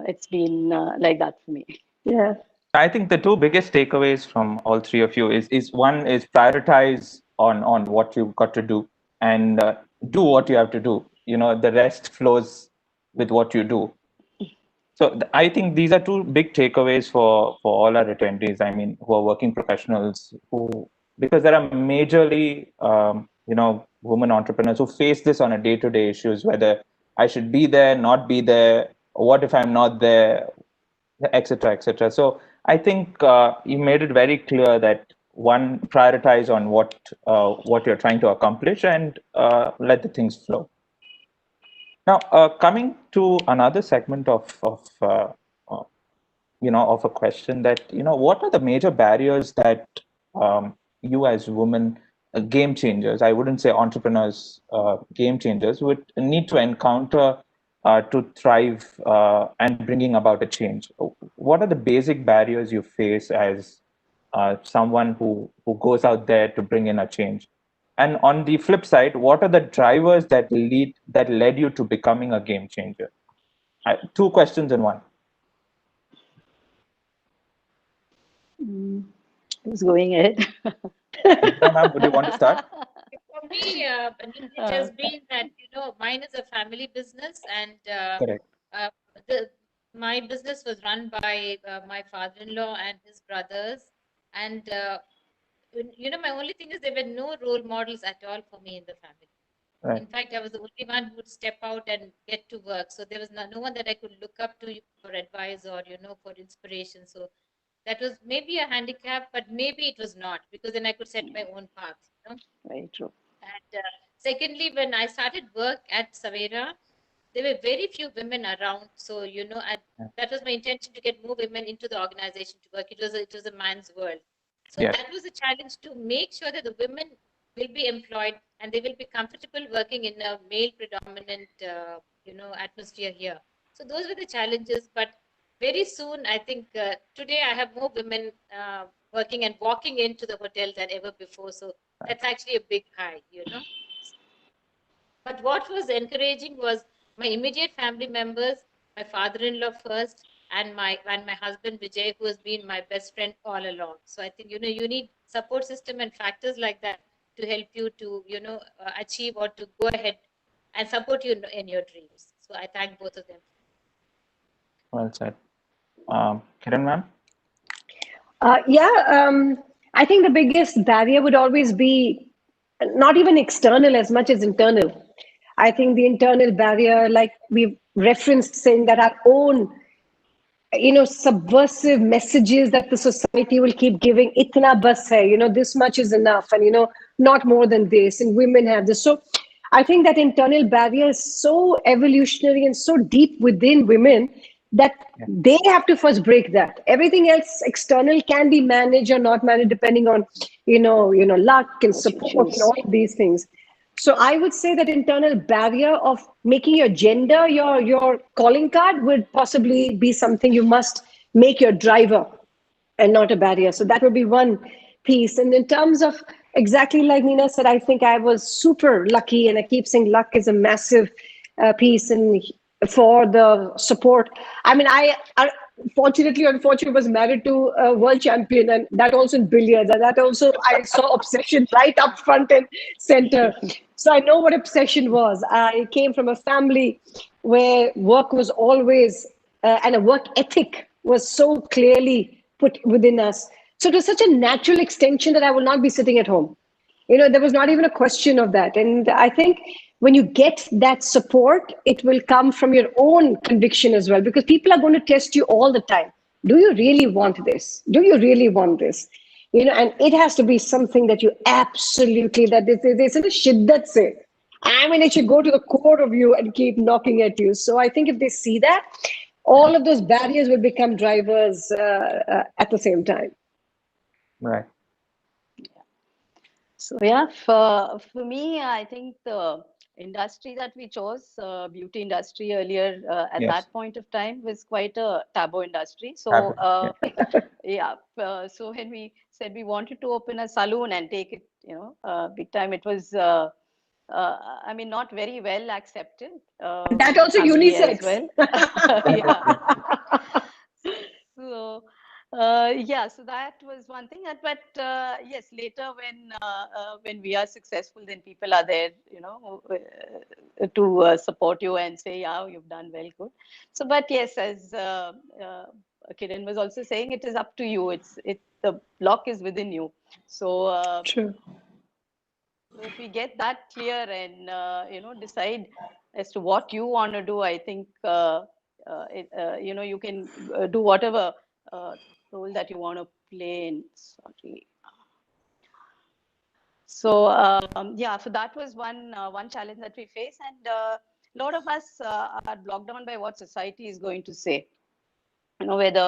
it's been like that for me. Yeah. I think the two biggest takeaways from all three of you is one is prioritize on what you've got to do, and do what you have to do. The rest flows with what you do. So I think these are two big takeaways for all our attendees. I mean, who are working professionals, who, because there are majorly women entrepreneurs who face this on a day-to-day issues, whether I should be there, not be there, what if I'm not there, etc., etc. So I think you made it very clear that one, prioritize on what you're trying to accomplish, and let the things flow. Now, coming to another segment uh, of a question that, what are the major barriers that you as women, game changers, I wouldn't say entrepreneurs, game changers, would need to encounter to thrive and bringing about a change? What are the basic barriers you face as someone who goes out there to bring in a change? And on the flip side, what are the drivers that led you to becoming a game changer? Two questions in one. Who's going ahead? Neena, ma'am, would you want to start? For me, it has been that, mine is a family business, and Correct. uh, the my business was run by my father-in-law and his brothers, and my only thing is there were no role models at all for me in the family. Right. In fact, I was the only one who would step out and get to work. So there was no one that I could look up to for advice or, for inspiration. So that was maybe a handicap, but maybe it was not, because then I could set my own path. Very true. And secondly, when I started work at Savera, there were very few women around. So, that was my intention, to get more women into the organization to work. It was a man's world. So Yes. that was a challenge, to make sure that the women will be employed and they will be comfortable working in a male predominant, atmosphere here. So those were the challenges. But very soon, I think today I have more women working and walking into the hotel than ever before. So that's actually a big high. But what was encouraging was my immediate family members, my father-in-law first, and my husband Vijay, who has been my best friend all along. So I think you need support system and factors like that to help you to achieve, or to go ahead and support you in your dreams. So I thank both of them. Well said. Kiran, ma'am? I think the biggest barrier would always be not even external as much as internal. I think the internal barrier, like we've referenced, saying that our own, subversive messages that the society will keep giving, itna bas hai, this much is enough, and, not more than this, and women have this. So I think that internal barrier is so evolutionary and so deep within women that they have to first break that. Everything else external can be managed or not managed depending on, luck and support and all of these things. So I would say that internal barrier of making your gender your calling card would possibly be something you must make your driver and not a barrier. So that would be one piece. And in terms of, exactly like Neena said, I think I was super lucky, and I keep saying luck is a massive piece and for the support. I mean, I fortunately, unfortunately, was married to a world champion, and that also in billiards, and that also I saw obsession right up front and center. So I know what obsession was. I came from a family where work was always, and a work ethic was so clearly put within us. So it was such a natural extension that I will not be sitting at home. There was not even a question of that. And I think when you get that support, it will come from your own conviction as well, because people are going to test you all the time. Do you really want this? Do you really want this? And it has to be something that you absolutely, that there's a shiddat say. I mean, it should go to the core of you and keep knocking at you. So I think if they see that, all of those barriers will become drivers at the same time. Right. So yeah, for me, I think the industry that we chose, beauty industry earlier at Yes. that point of time was quite a taboo industry. So Taboo, yeah, so when we said we wanted to open a salon and take it, big time, it was, I mean, not very well accepted. That In the also family as unisex. well. Yeah. So yeah, so that was one thing. But yes, later when we are successful, then people are there, to support you and say, yeah, you've done well, good. So, but yes, as Kiran was also saying, it is up to you. The block is within you. So True. so if we get that clear and decide as to what you want to do, I think you can do whatever role that you want to play in. Sorry. So yeah, so that was one challenge that we face, and a lot of us are blocked down by what society is going to say. Whether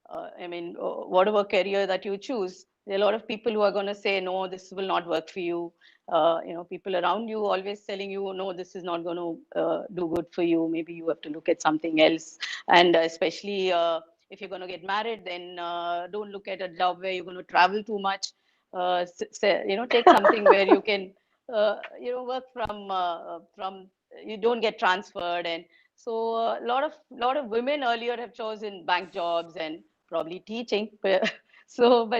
I mean, whatever career that you choose, there are a lot of people who are going to say, no, this will not work for you. People around you always telling you, no, this is not going to do good for you. Maybe you have to look at something else. And especially if you're going to get married, then don't look at a job where you're going to travel too much. Take something where you can work from you don't get transferred. And so a lot of women earlier have chosen bank jobs and probably teaching. But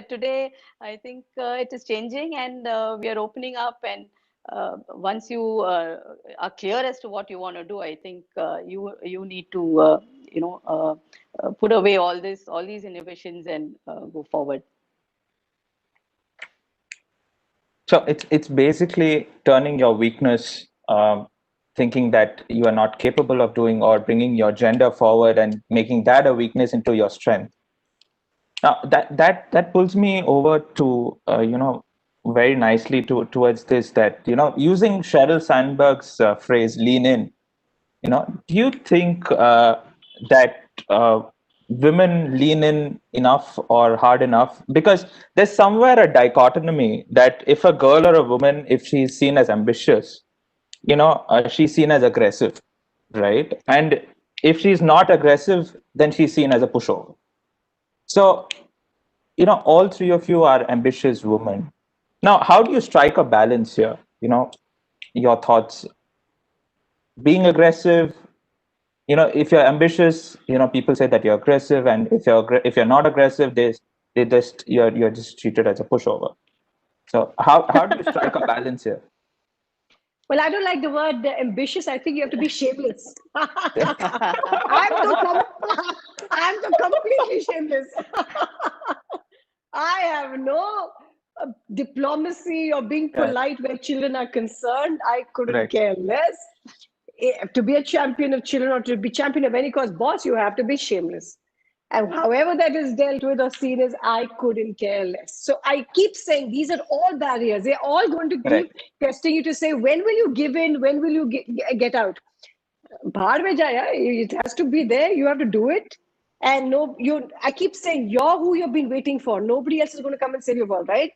today I think it is changing, and we are opening up. And once you are clear as to what you want to do, I think you need to put away all these inhibitions and go forward. So it's basically turning your weakness, thinking that you are not capable of doing, or bringing your gender forward and making that a weakness into your strength. Now that pulls me over to very nicely towards this, that using Sheryl Sandberg's phrase "lean in." Do you think that women lean in enough or hard enough? Because there's somewhere a dichotomy that if a girl or a woman, if she's seen as ambitious, she's seen as aggressive, right? And if she's not aggressive, then she's seen as a pushover. So, all three of you are ambitious women. Now, how do you strike a balance here? Your thoughts. Being aggressive, if you're ambitious, people say that you're aggressive, and if you're not aggressive, they just you're just treated as a pushover. So how do you strike a balance here? Well, I don't like the word ambitious. I think you have to be shameless. I'm so completely shameless. I have no diplomacy or being polite where children are concerned. I couldn't care less. To be a champion of children or to be champion of any cause, boss, you have to be shameless. And however that is dealt with or seen as, I couldn't care less. So I keep saying these are all barriers. They're all going to keep testing you to say, when will you give in? When will you get out? It has to be there. You have to do it. And I keep saying, you're who you've been waiting for. Nobody else is going to come and save your world, right?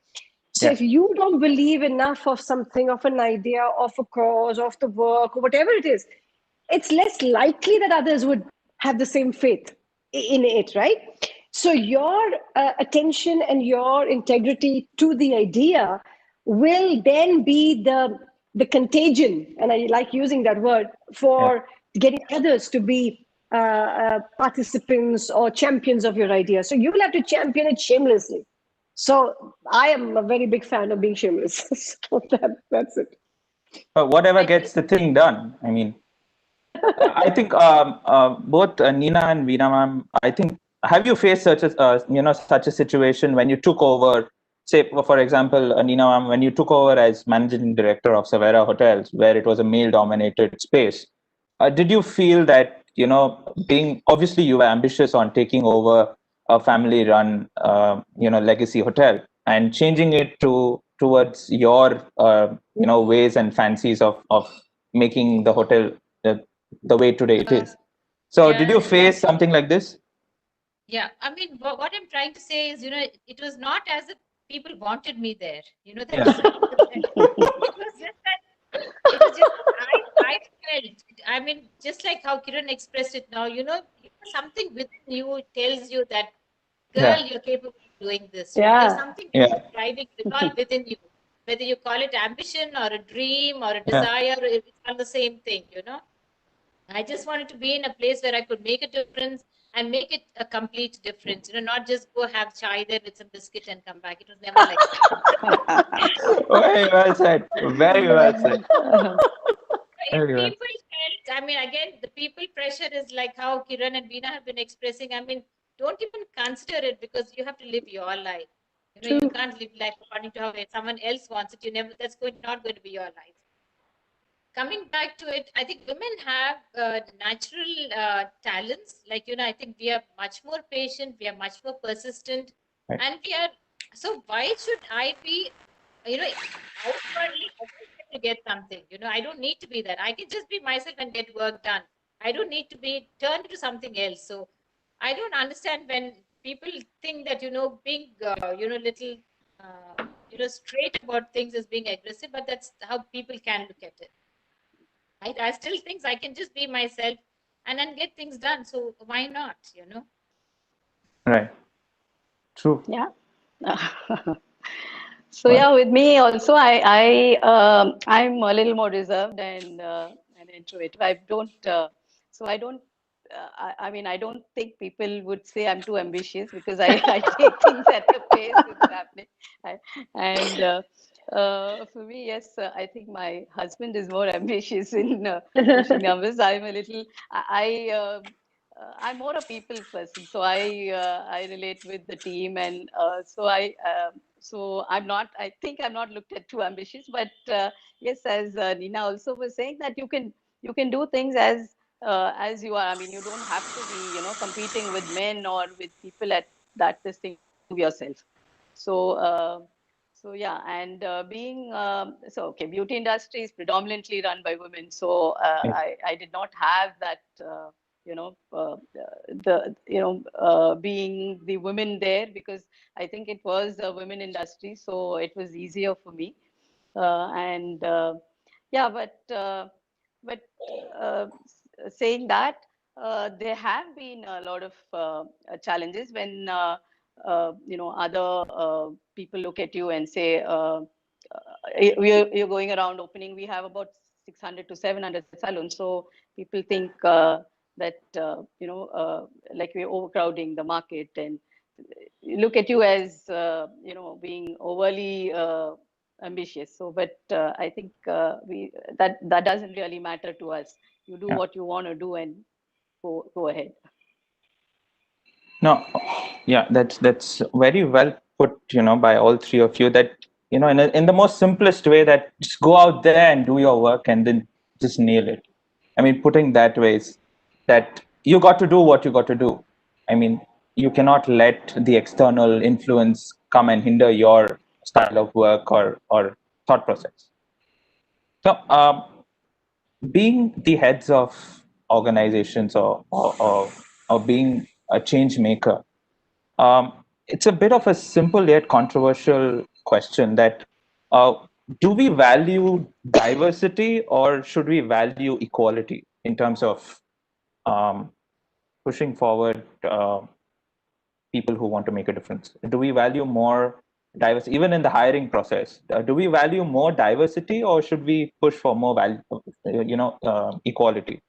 So if you don't believe enough of something, of an idea, of a cause, of the work, or whatever it is, it's less likely that others would have the same faith in it, right? So your attention and your integrity to the idea will then be the contagion, and I like using that word, for getting others to be participants or champions of your idea. So you will have to champion it shamelessly. So I am a very big fan of being shameless. So that's it. But whatever gets the thing done. I mean, I think both Nina and Veena ma'am, I think, have you faced such a situation when you took over, say, for example, Nina ma'am, when you took over as managing director of Savera Hotels, where it was a male-dominated space, did you feel that, being, obviously you were ambitious on taking over a family-run, legacy hotel, and changing it towards your, ways and fancies of making the hotel the way today it is. So, did you face something like this? Yeah, I mean, what I'm trying to say is, it was not as if people wanted me there. That was it was just that I felt. I mean, just like how Kiran expressed it now, something within you tells you that, girl, you're capable of doing this. There's something driving. It's all within you. Whether you call it ambition or a dream or a desire, it's all the same thing. I just wanted to be in a place where I could make a difference and make it a complete difference. Not just go have chai there with some biscuit and come back. It was never like that. Very well said. Very well said. If people felt, I mean, again, the people pressure is like how Kiran and Veena have been expressing. I mean, don't even consider it, because you have to live your life. You can't live life according to how someone else wants it. That's not going to be your life. Coming back to it, I think women have natural talents. Like, I think we are much more patient, we are much more persistent, and we are. So why should I be, outwardly to get something? I don't need to be that. I can just be myself and get work done. I don't need to be turned into something else. So I don't understand when people think that, being, little, straight about things is being aggressive, but that's how people can look at it. I still think I can just be myself and then get things done. So why not, Right. True. Yeah. So yeah, with me also, I'm a little more reserved and introverted. I don't. So I don't. I mean, I don't think people would say I'm too ambitious, because I take things at the pace it's happening. And for me, yes, I think my husband is more ambitious in pushing numbers. I'm a little. I'm more a people person, so I relate with the team, and so I'm not. I think I'm not looked at too ambitious, but yes, as Nina also was saying, that you can do things as you are. I mean, you don't have to be competing with men or with people at that this thing. Prove yourself. So. So yeah, and being so okay, beauty industry is predominantly run by women. So I did not have that. Being the women there, because I think it was a women industry, so it was easier for me. And yeah, but saying that, there have been a lot of challenges when other people look at you and say, you're going around opening. We have about 600 to 700 salons, so people think that like we're overcrowding the market, and look at you as being overly ambitious. So, but I think we that doesn't really matter to us. You do what you want to do and go ahead. No, yeah, that's very well put, by all three of you. That in the most simplest way, that just go out there and do your work and then just nail it. I mean, putting that way is that you got to do what you got to do. I mean, you cannot let the external influence come and hinder your style of work or thought process. So, being the heads of organizations or being a change maker, it's a bit of a simple yet controversial question that do we value diversity or should we value equality in terms of pushing forward people who want to make a difference? Do we value more diversity, even in the hiring process? Do we value more diversity or should we push for more value, equality?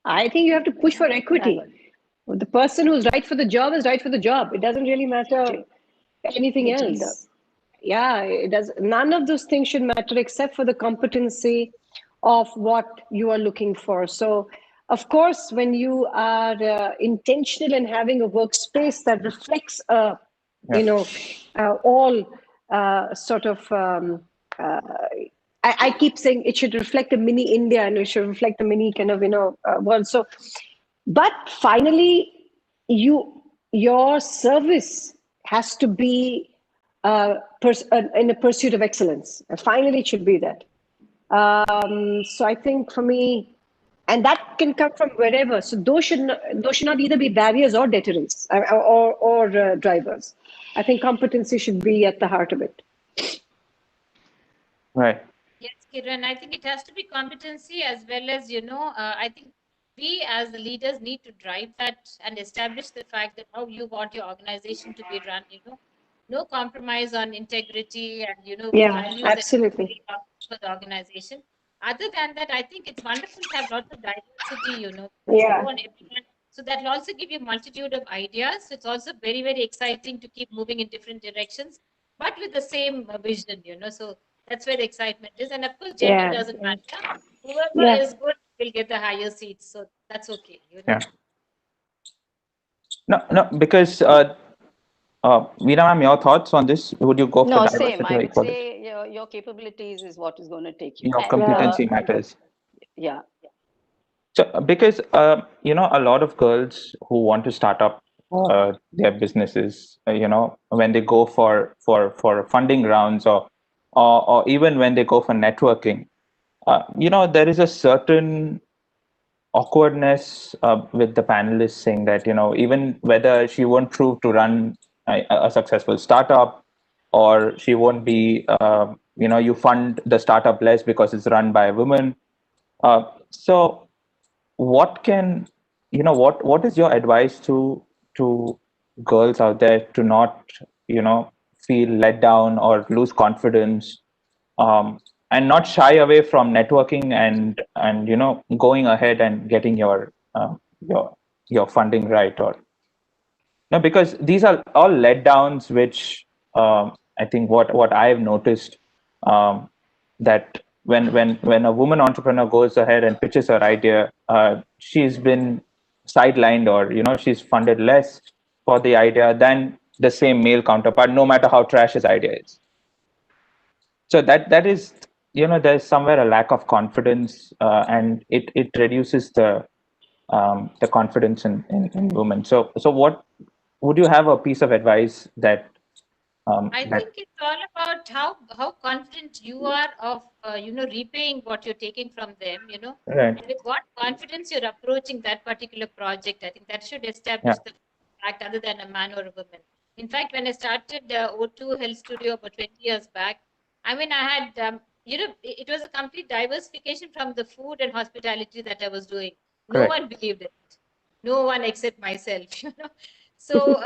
I think you have to push for equity. The person who's right for the job is right for the job. It doesn't really matter anything else. Yeah, it does. None of those things should matter except for the competency of what you are looking for. So, of course, when you are intentional in having a workspace that reflects, all sort of. I keep saying it should reflect a mini India and it should reflect a mini kind of world. So But finally, your service has to be in a pursuit of excellence. And finally, it should be that. So I think for me, and that can come from wherever. So those should not either be barriers or deterrents or drivers. I think competency should be at the heart of it. Right. Yes, Kiran, I think it has to be competency as well as, I think we as the leaders need to drive that and establish the fact that how you want your organization to be run, no compromise on integrity and, the Yeah, values that are absolutely. very important for the organization. Other than that, I think it's wonderful to have lots of diversity, because you Yeah, want everyone. So that will also give you multitude of ideas. So it's also very, very exciting to keep moving in different directions, but with the same vision. So that's where the excitement is. And of course, gender yeah, doesn't yeah. matter. Whoever Yeah. is good will get the higher seats. So that's okay. Yeah. No, because Veena ma'am, your thoughts on this? Would you go for No, same. diversity I or would equality? say your capabilities is what is going to take you. Your And Yeah. competency matters. yeah, So, because a lot of girls who want to start up their businesses, when they go for funding rounds or even when they go for networking, there is a certain awkwardness with the panelists saying that even whether she won't prove to run a successful startup, or she won't be you fund the startup less because it's run by a woman. So what can what is your advice to girls out there to not feel let down or lose confidence, and not shy away from networking and going ahead and getting your funding right? Or no, because these are all letdowns, which I think what I've noticed, um, that when a woman entrepreneur goes ahead and pitches her idea, she's been sidelined, or she's funded less for the idea than the same male counterpart, no matter how trash his idea is. So that is, there's somewhere a lack of confidence, and it reduces the confidence in women. So what would you have a piece of advice that I that think it's all about how confident you are of repaying what you're taking from them. right? And with what confidence you're approaching that particular project. I think that should Yeah, establish the fact other than a man or a woman. In fact, when I started O2 Health Studio about 20 years back, I mean, I had it was a complete diversification from the food and hospitality that I was doing. No correct. one believed it. No one except myself. So.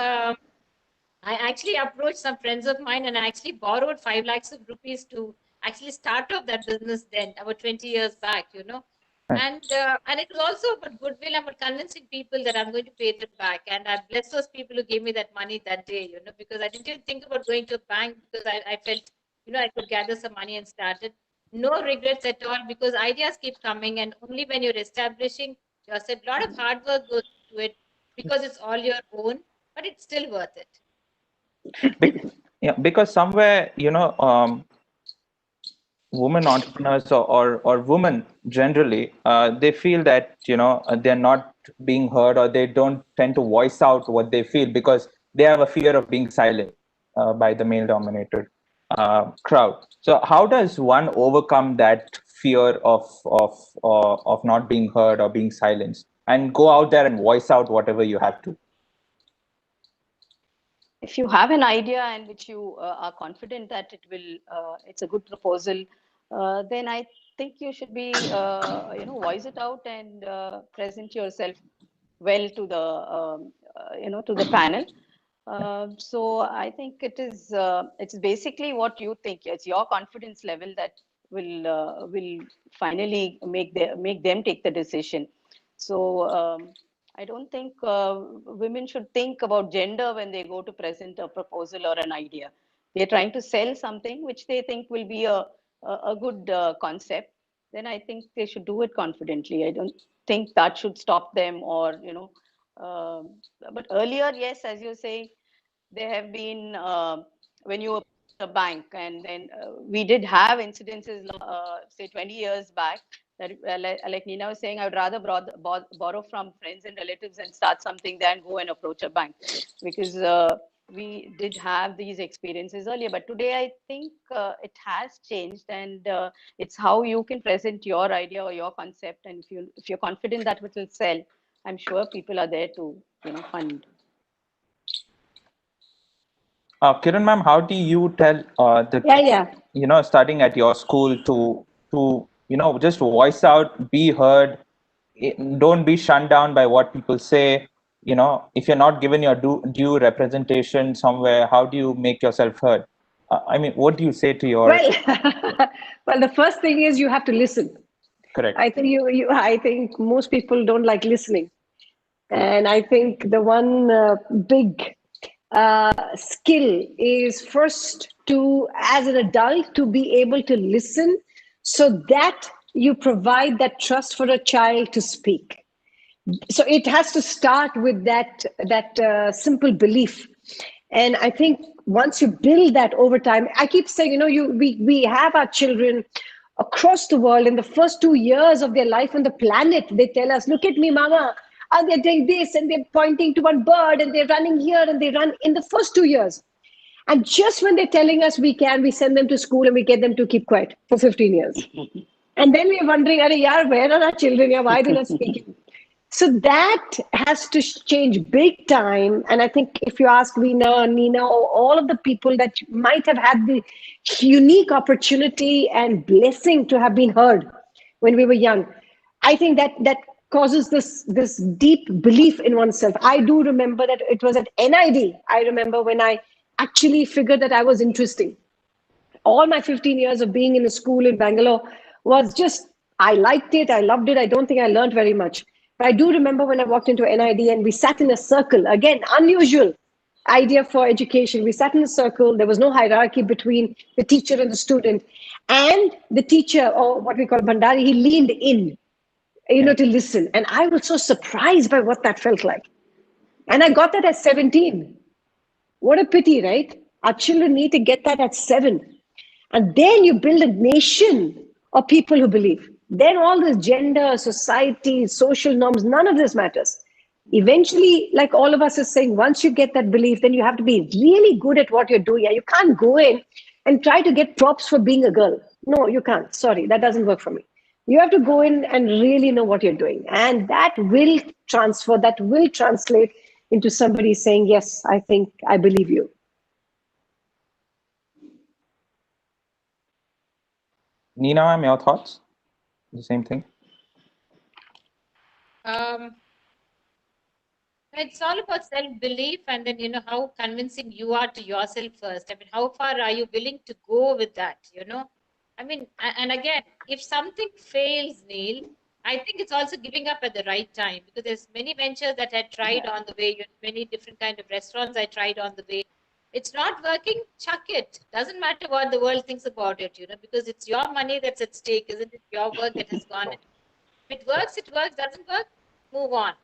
I actually approached some friends of mine and I actually borrowed 5 lakhs of rupees to actually start off that business then, about 20 years back. Right. And it was also about goodwill, about convincing people that I'm going to pay them back. And I bless those people who gave me that money that day, because I didn't even think about going to a bank because I felt, I could gather some money and start it. No regrets at all because ideas keep coming. And only when you're establishing yourself, a lot of hard work goes into it because it's all your own, but it's still worth it. Yeah, because somewhere women entrepreneurs, or women generally, they feel that they're not being heard, or they don't tend to voice out what they feel because they have a fear of being silent by the male dominated crowd. So how does one overcome that fear of not being heard or being silenced, and go out there and voice out whatever you have to? if you have an idea and which you are confident that it's a good proposal, then I think you should be, voice it out and present yourself well to to the panel. So I think it's basically what you think. It's your confidence level that will finally make them take the decision. So I don't think women should think about gender when they go to present a proposal or an idea. They're trying to sell something which they think will be a good concept. Then I think they should do it confidently. I don't think that should stop them or. But earlier, yes, as you say, there have been when you approach a bank, and then we did have incidences, say 20 years back, that like Nina was saying, I would rather borrow from friends and relatives and start something than go and approach a bank, because we did have these experiences earlier. But today, I think it has changed, and it's how you can present your idea or your concept, and if you're confident that it will sell, I'm sure people are there to fund. Kiran ma'am, how do you tell starting at your school to just voice out, be heard, don't be shunned down by what people say. If you're not given your due representation somewhere, how do you make yourself heard? I mean, what do you say to your? Well, well, the first thing is you have to listen. Correct. I think I think most people don't like listening, and I think the one big skill is first to, as an adult, to be able to listen, so that you provide that trust for a child to speak. So it has to start with that simple belief, and I think once you build that over time, I keep saying, we have our children across the world in the first 2 years of their life on the planet. They tell us, look at me, mama, and they're doing this, and they're pointing to one bird, and they're running here, and they run in the first 2 years. And just when they're telling us we send them to school and we get them to keep quiet for 15 years. And then we're wondering, where are our children? Why are they not speaking? So that has to change big time. And I think if you ask Veena, Nina, or all of the people that might have had the unique opportunity and blessing to have been heard when we were young, I think that causes this deep belief in oneself. I do remember that it was at NID. I remember when I actually figured that I was interesting. All my 15 years of being in a school in Bangalore was just, I liked it, I loved it. I don't think I learned very much. But I do remember when I walked into NID and we sat in a circle, again, unusual idea for education. We sat in a circle, there was no hierarchy between the teacher and the student. And the teacher, or what we call Bhandari, he leaned in, to listen. And I was so surprised by what that felt like. And I got that at 17. What a pity, right? Our children need to get that at 7. And then you build a nation of people who believe. Then all this gender, society, social norms, none of this matters. Eventually, like all of us are saying, once you get that belief, then you have to be really good at what you're doing. You can't go in and try to get props for being a girl. No, you can't. Sorry, that doesn't work for me. You have to go in and really know what you're doing. And that will transfer, that will translate into somebody saying, yes, I think I believe you. Nina, ma'am, your thoughts? The same thing? It's all about self-belief, and then how convincing you are to yourself first. I mean, how far are you willing to go with that? I mean, and again, if something fails, Neil, I think it's also giving up at the right time, because there's many ventures that I tried on the way, many different kind of restaurants I tried on the way. It's not working, chuck it. Doesn't matter what the world thinks about it, because it's your money that's at stake, isn't it? Your work that has gone. If it works, it works. Doesn't work, move on.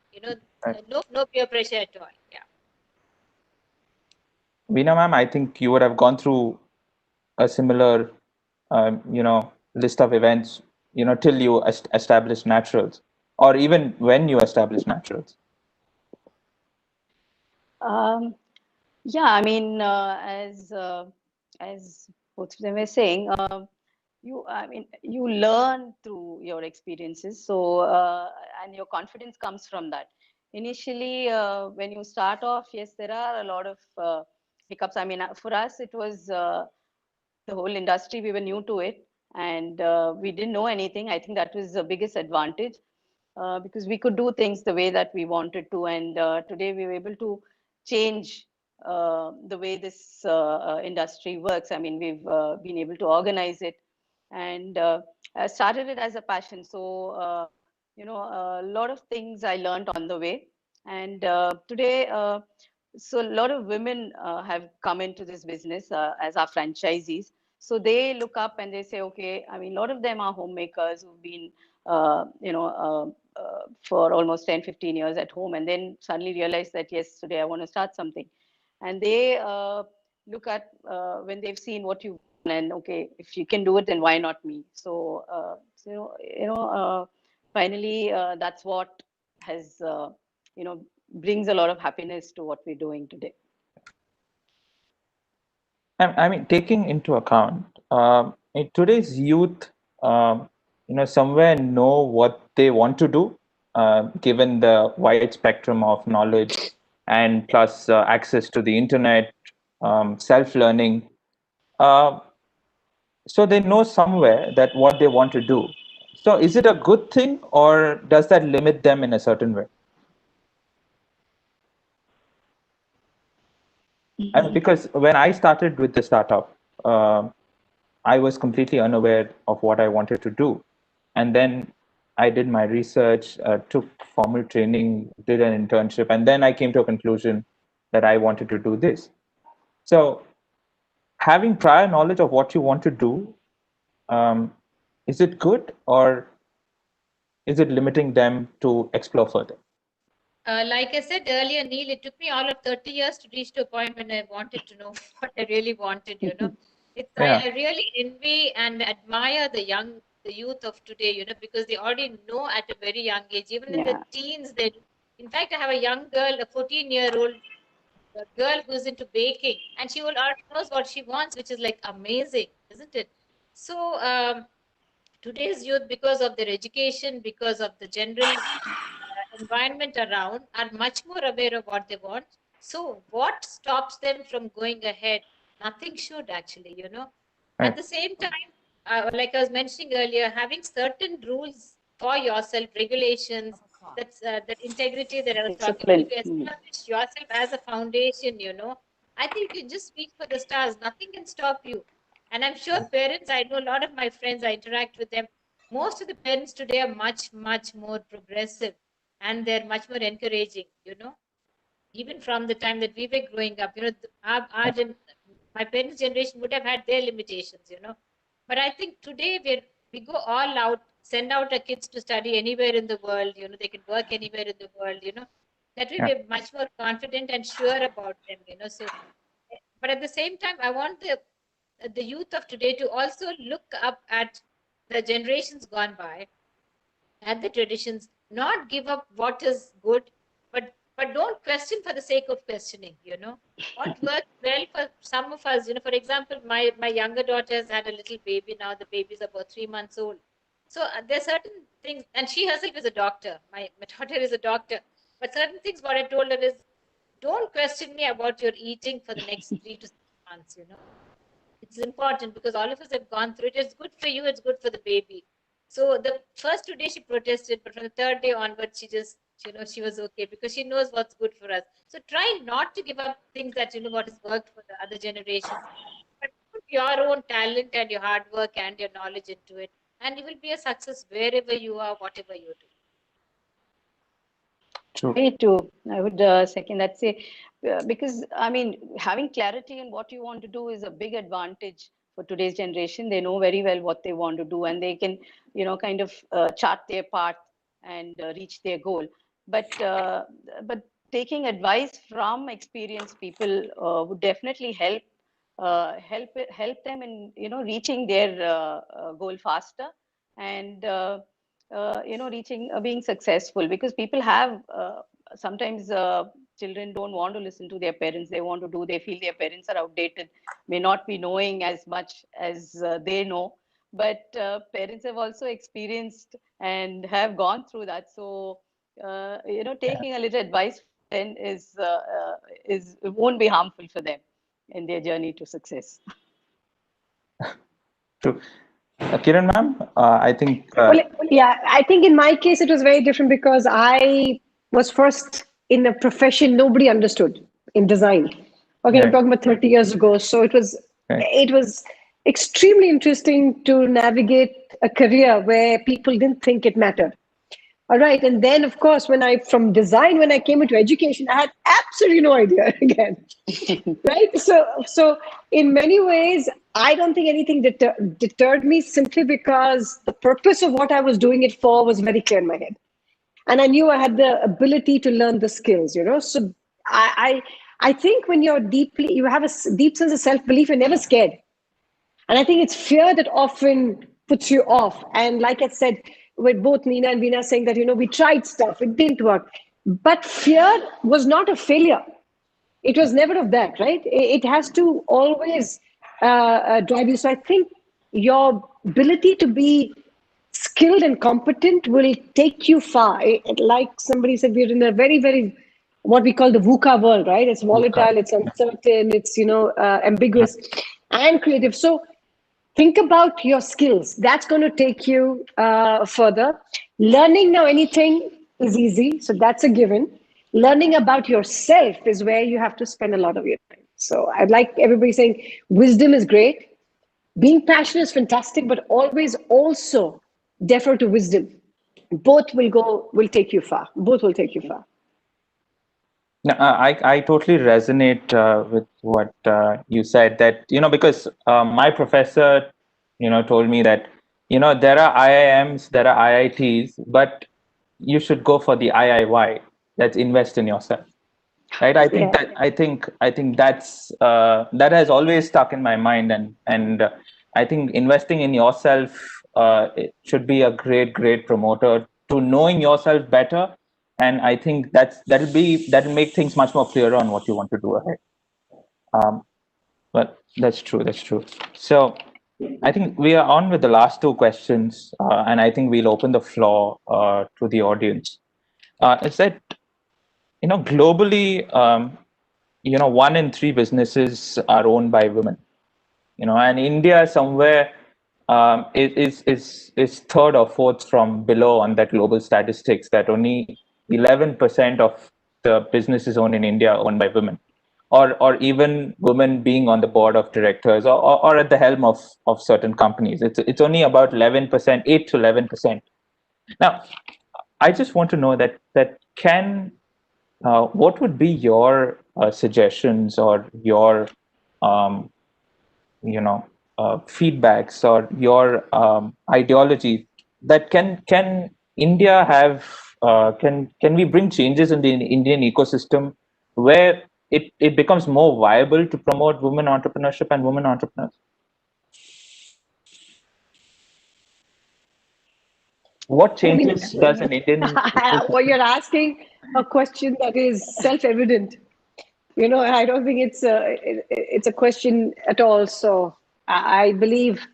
Right. No peer pressure at all. Yeah. Veena ma'am, I think you would have gone through a similar, list of events, till you establish naturals, or even when you establish naturals. Yeah, I mean, as both of them were saying, you learn through your experiences. So, and your confidence comes from that. Initially, when you start off, yes, there are a lot of hiccups. I mean, for us, it was the whole industry. We were new to it, and we didn't know anything. I think that was the biggest advantage, because we could do things the way that we wanted to. And today we were able to change the way this industry works. I mean, we've been able to organize it, and I started it as a passion. So, a lot of things I learned on the way. And today, so a lot of women have come into this business as our franchisees. So they look up and they say, okay, I mean, a lot of them are homemakers who've been, for almost 10, 15 years at home, and then suddenly realize that, yes, today I want to start something. And they look at when they've seen what you've and okay, if you can do it, then why not me? Finally, that's what has brings a lot of happiness to what we're doing today. I mean, taking into account in today's youth, somewhere know what they want to do, given the wide spectrum of knowledge and plus access to the internet, self-learning. Uh, so they know somewhere that what they want to do. So is it a good thing, or does that limit them in a certain way? I mean, because when I started with the startup, I was completely unaware of what I wanted to do. And then I did my research, took formal training, did an internship, and then I came to a conclusion that I wanted to do this. So having prior knowledge of what you want to do, is it good, or is it limiting them to explore further? Like I said earlier, Neil, it took me all of 30 years to reach to a point when I wanted to know what I really wanted, Yeah. I really envy and admire the youth of today, because they already know at a very young age, even in the teens, in fact, I have a young girl, a 14-year-old girl who's into baking, and she already knows what she wants, which is like amazing, isn't it? So, today's youth, because of their education, because of the general environment around, are much more aware of what they want. So, what stops them from going ahead? Nothing should actually. At Right. the same time, like I was mentioning earlier, having certain rules for yourself, regulations, that integrity that I was talking about, Discipline. if you establish yourself as a foundation, I think you just reach for the stars. Nothing can stop you. And I'm sure parents, I know a lot of my friends, I interact with them. Most of the parents today are much, much more progressive, and they're much more encouraging. Even from the time that we were growing up, my parents' generation would have had their limitations. But I think today we go all out, send out our kids to study anywhere in the world, they can work anywhere in the world. That way Yeah. we're much more confident and sure about them. So, but at the same time, I want the youth of today to also look up at the generations gone by, at the traditions, not give up what is good, but don't question for the sake of questioning. What works well for some of us, for example, my younger daughter has had a little baby now. The baby is about 3 months old. So there are certain things, and she herself is a doctor. My daughter is a doctor. But certain things, what I told her is, don't question me about your eating for the next 3 to 6 months. It's important because all of us have gone through it. It's good for you, it's good for the baby. So the first 2 days she protested, but from the third day onwards, she was okay because she knows what's good for us. So try not to give up things that what has worked for the other generations, but put your own talent and your hard work and your knowledge into it, and you will be a success wherever you are, whatever you do. True. Me too. I would second that. Say, because I mean, having clarity in what you want to do is a big advantage for today's generation. They know very well what they want to do, and they can, kind of chart their path and reach their goal. But taking advice from experienced people would definitely help them in reaching their goal faster, and reaching being successful, because people have sometimes children don't want to listen to their parents. They want to do, they feel their parents are outdated, may not be knowing as much as they know, but parents have also experienced and have gone through that. So taking a little advice then is it won't be harmful for them in their journey to success. True. Kiran ma'am, I think. Well, yeah, I think in my case it was very different because I was first in a profession nobody understood in design. Okay, I'm Right. talking about 30 years ago. So Right. it was extremely interesting to navigate a career where people didn't think it mattered. All right. And then, of course, from design, when I came into education, I had absolutely no idea again. Right. So in many ways, I don't think anything deterred me, simply because the purpose of what I was doing it for was very clear in my head. And I knew I had the ability to learn the skills. So I think when you have a deep sense of self-belief, you're never scared. And I think it's fear that often puts you off. And like I said, with both Nina and Veena saying that, we tried stuff, it didn't work. But fear was not a failure. It was never of that, right? It has to always drive you. So I think your ability to be skilled and competent will take you far. Like somebody said, we're in a very, very what we call the VUCA world, right? It's volatile, it's uncertain, it's ambiguous and creative. So think about your skills. That's going to take you further. Learning now anything is easy, so that's a given. Learning about yourself is where you have to spend a lot of your time. So I'd like everybody saying wisdom is great, being passionate is fantastic, but always also defer to wisdom. Both will take you far. Both will take you far. No, I totally resonate with what you said, that, because my professor, told me that, there are IIMs, there are IITs, but you should go for the IIY, that's invest in yourself. Right. I think that's that has always stuck in my mind, and I think investing in yourself it should be a great promoter to knowing yourself better, and I think that'll make things much more clearer on what you want to do ahead. But that's true. So I think we are on with the last two questions, and I think we'll open the floor to the audience. Is that globally? 1 in 3 businesses are owned by women, and India somewhere is third or fourth from below on that global statistics, that only 11% of the businesses owned in India are owned by women, or even women being on the board of directors, or at the helm of certain companies. It's only about 11%, 8 to 11%. Now, I just want to know that can what would be your suggestions or your um, feedbacks or your ideology, that can India have can we bring changes in the Indian ecosystem where it becomes more viable to promote women entrepreneurship and women entrepreneurs? What changes does an Indian Well, you're asking a question that is self-evident. I don't think it's a question at all. So I believe,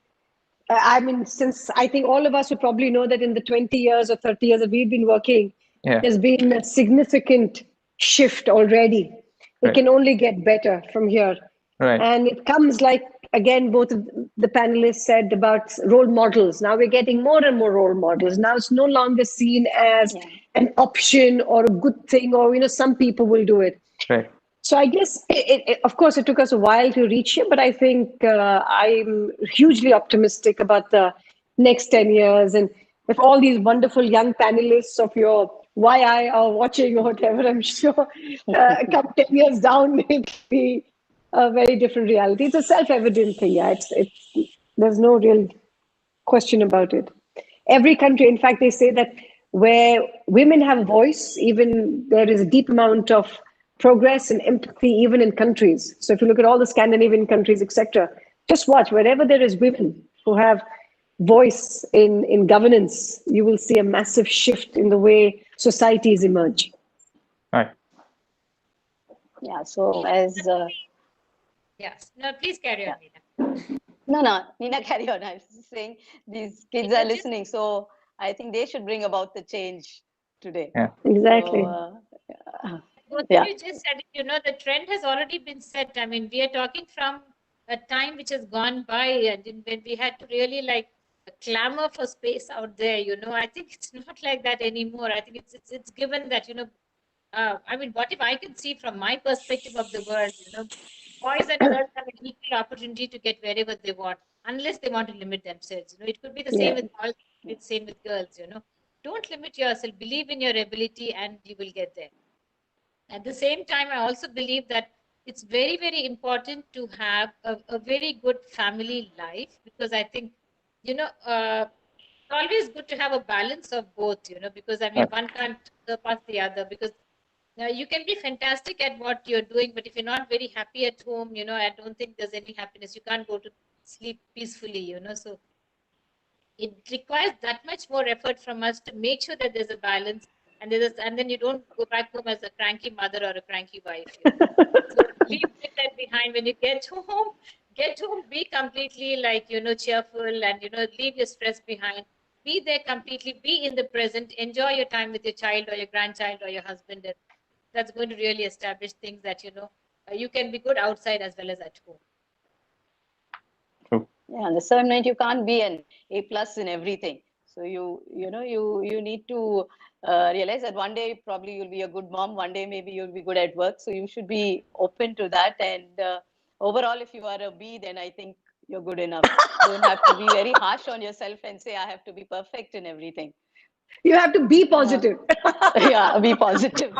I mean, since I think all of us would probably know that in the 20 years or 30 years that we've been working, there's been a significant shift already. It can only get better from here. Right. And it comes like, again, both of the panelists said about role models. Now we're getting more and more role models. Now it's no longer seen as an option or a good thing, or, some people will do it. Right. So I guess, of course, it took us a while to reach here, but I think I'm hugely optimistic about the next 10 years. And if all these wonderful young panelists of your YI are watching or whatever, I'm sure come 10 years down, it'll be a very different reality. It's a self-evident thing. Yeah, there's no real question about it. Every country, in fact, they say that where women have a voice, even there is a deep amount of progress and empathy, even in countries. So if you look at all the Scandinavian countries, etc., just watch, wherever there is women who have voice in governance, you will see a massive shift in the way societies emerge. Right. Yeah, so as Yes. No, please carry on, Nina. no, Nina, carry on. I was just saying these kids are listening, so I think they should bring about the change today. Yeah. Exactly. So, What yeah. you just said, the trend has already been set. I mean, we are talking from a time which has gone by, and when we had to really clamor for space out there. I think it's not like that anymore. I think it's given that I mean, what if I can see from my perspective of the world? Boys and girls have an equal opportunity to get wherever they want, unless they want to limit themselves. It could be the same with boys, the same with girls. Don't limit yourself. Believe in your ability, and you will get there. At the same time, I also believe that it's very, very important to have a very good family life, because I think, it's always good to have a balance of both, because I mean, one can't surpass the other, because you can be fantastic at what you're doing, but if you're not very happy at home, I don't think there's any happiness. You can't go to sleep peacefully, So it requires that much more effort from us to make sure that there's a balance, and and then you don't go back home as a cranky mother or a cranky wife. So leave that behind when you get home. Get home, be completely cheerful, and leave your stress behind. Be there completely, be in the present, enjoy your time with your child or your grandchild or your husband. And that's going to really establish things that you can be good outside as well as at home. Yeah, and the same night you can't be an A plus in everything. So you need to realize that one day probably you'll be a good mom, one day maybe you'll be good at work. So you should be open to that. And overall, if you are a B, then I think you're good enough. Don't have to be very harsh on yourself and say I have to be perfect in everything. You have to be positive. Yeah, be positive.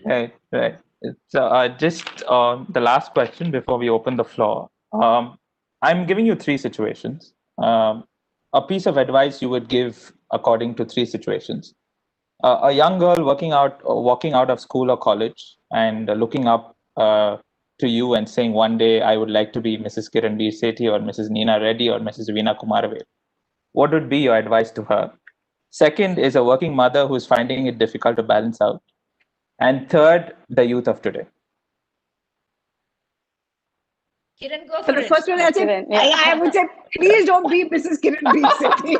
Right. So just the last question before we open the floor. I'm giving you three situations. A piece of advice you would give according to three situations. A young girl walking out of school or college and looking up to you and saying, one day I would like to be Mrs. Kiran B. Sethi or Mrs. Neena Reddy or Mrs. Veena Kumarave. What would be your advice to her? Second is a working mother who's finding it difficult to balance out. And third, the youth of today. Kiran, go For for the it. first one, I said, Yeah. I would say, please don't be Mrs. Kiran B. Sethi.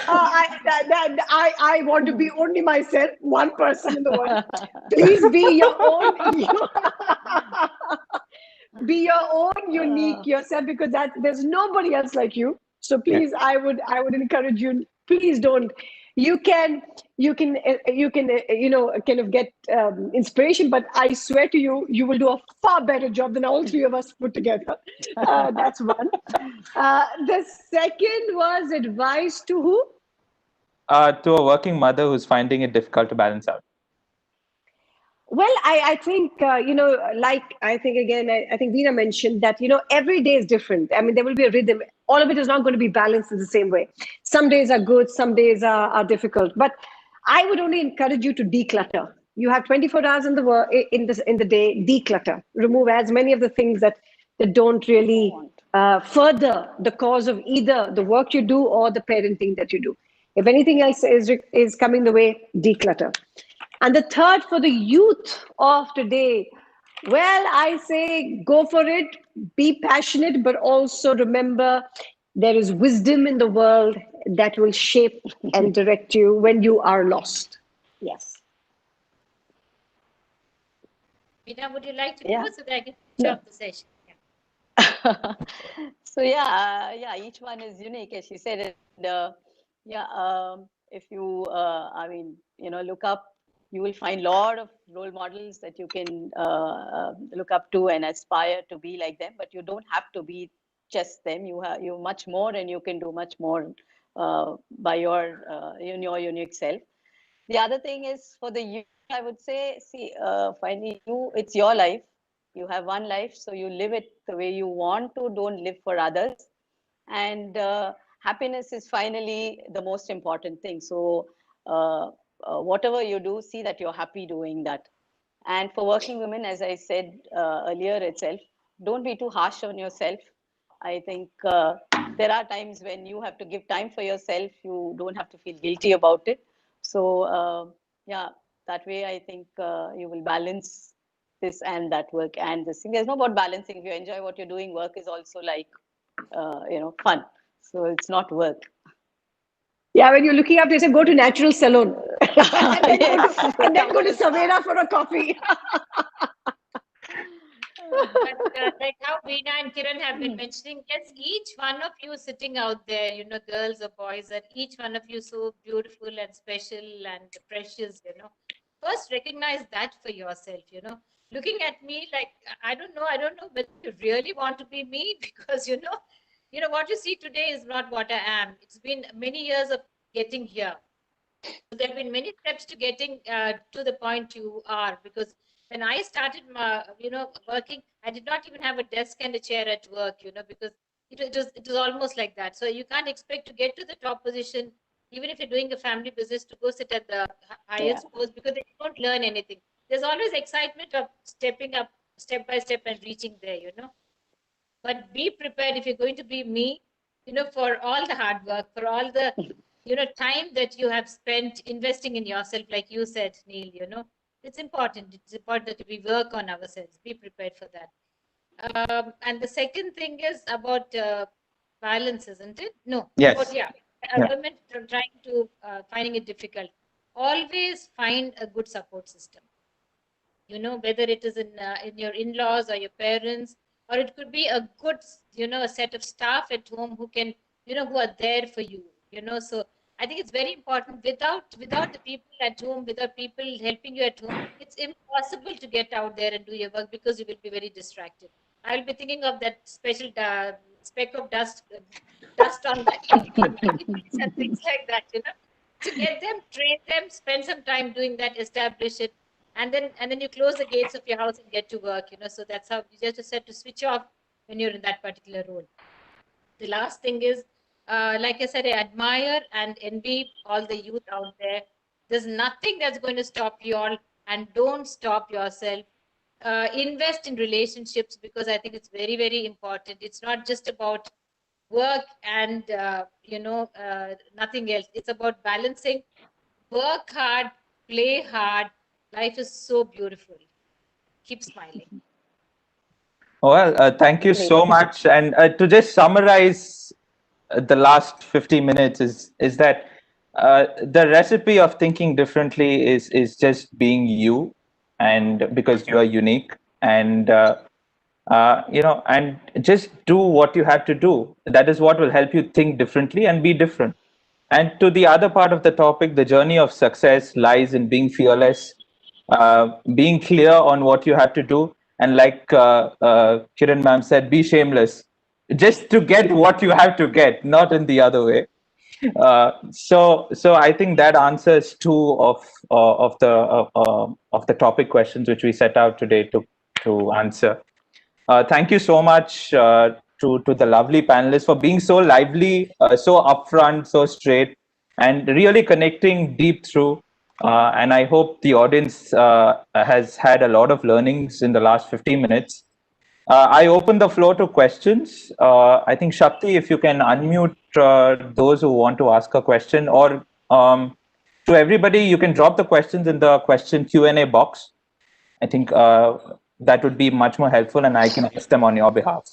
I want to be only myself, one person in the world. Please be your own, be your own unique yourself, because there's nobody else like you. So please, I would encourage you. Please don't. You can kind of get inspiration, but I swear to you, you will do a far better job than all three of us put together. That's one. The second was advice to who? To a working mother who's finding it difficult to balance out. Well, I think, like I think again, I think Veena mentioned that, every day is different. I mean, there will be a rhythm. All of it is not going to be balanced in the same way. Some days are good, some days are difficult. But I would only encourage you to declutter. You have 24 hours in the day, declutter. Remove as many of the things that don't really further the cause of either the work you do or the parenting that you do. If anything else is coming the way, declutter. And the third, for the youth of today, well, I say go for it, be passionate, but also remember there is wisdom in the world that will shape and direct you when you are lost. Yes. Veena, would you like to Yeah. go so that I can finish off the session? So yeah, each one is unique, as she said. And if you, look up, you will find a lot of role models that you can look up to and aspire to be like them. But you don't have to be just them. You much more, and you can do much more by your in your unique self. The other thing is for the youth, I would say, see, finally, it's your life. You have one life, so you live it the way you want to. Don't live for others. And happiness is finally the most important thing. So whatever you do, see that you're happy doing that. And for working women, as I said earlier itself, don't be too harsh on yourself. I think there are times when you have to give time for yourself. You don't have to feel guilty about it. So that way I think you will balance this and that work and this thing. There's no about balancing. If you enjoy what you're doing, work is also like fun. So it's not work. Yeah, when you're looking up, they say go to natural salon and then go to Savera for a coffee. But like how Veena and Kiran have been mentioning, yes, each one of you sitting out there, girls or boys, and each one of you so beautiful and special and precious. First recognize that for yourself. Looking at me like I don't know whether you really want to be me because what you see today is not what I am. It's been many years of getting here. So there have been many steps to getting to the point you are, because when I started working, I did not even have a desk and a chair at work, because it was almost like that. So you can't expect to get to the top position even if you're doing a family business to go sit at the highest post, because they don't learn anything. there's always excitement of stepping up step by step and reaching there, but be prepared if you're going to be me, for all the hard work, for all the, time that you have spent investing in yourself, like you said, Neil, it's important. It's important that we work on ourselves. Be prepared for that. And the second thing is about balance, isn't it? No. Yes. Yeah. Yeah. Women trying to finding it difficult. Always find a good support system. Whether it is in your in-laws or your parents, or it could be a good, a set of staff at home who can, who are there for you. So I think it's very important. Without the people at home, without people helping you at home, it's impossible to get out there and do your work because you will be very distracted. I'll be thinking of that special speck of dust on that and things like that. To get them, train them, spend some time doing that, establish it, and then you close the gates of your house and get to work. So that's how you just said to switch off when you're in that particular role. The last thing is, like I said, I admire and envy all the youth out there. There's nothing that's going to stop you all, and don't stop yourself. Invest in relationships, because I think it's very, very important. It's not just about work and nothing else. It's about balancing. Work hard, play hard. Life is so beautiful. Keep smiling. Well, thank you so much. And to just summarize the last 50 minutes is that the recipe of thinking differently is just being you, and because you are unique, and and just do what you have to do. That is what will help you think differently and be different. And to the other part of the topic, the journey of success lies in being fearless, being clear on what you have to do, and like Kiran ma'am said, be shameless, just to get what you have to get, not in the other way. So I think that answers two of the topic questions which we set out today to answer. Thank you so much to the lovely panelists for being so lively, so upfront, so straight, and really connecting deep through. And I hope the audience has had a lot of learnings in the last 15 minutes. I open the floor to questions. I think, Shakti, if you can unmute those who want to ask a question, or to everybody, you can drop the questions in the question Q&A box. I think that would be much more helpful, and I can ask them on your behalf.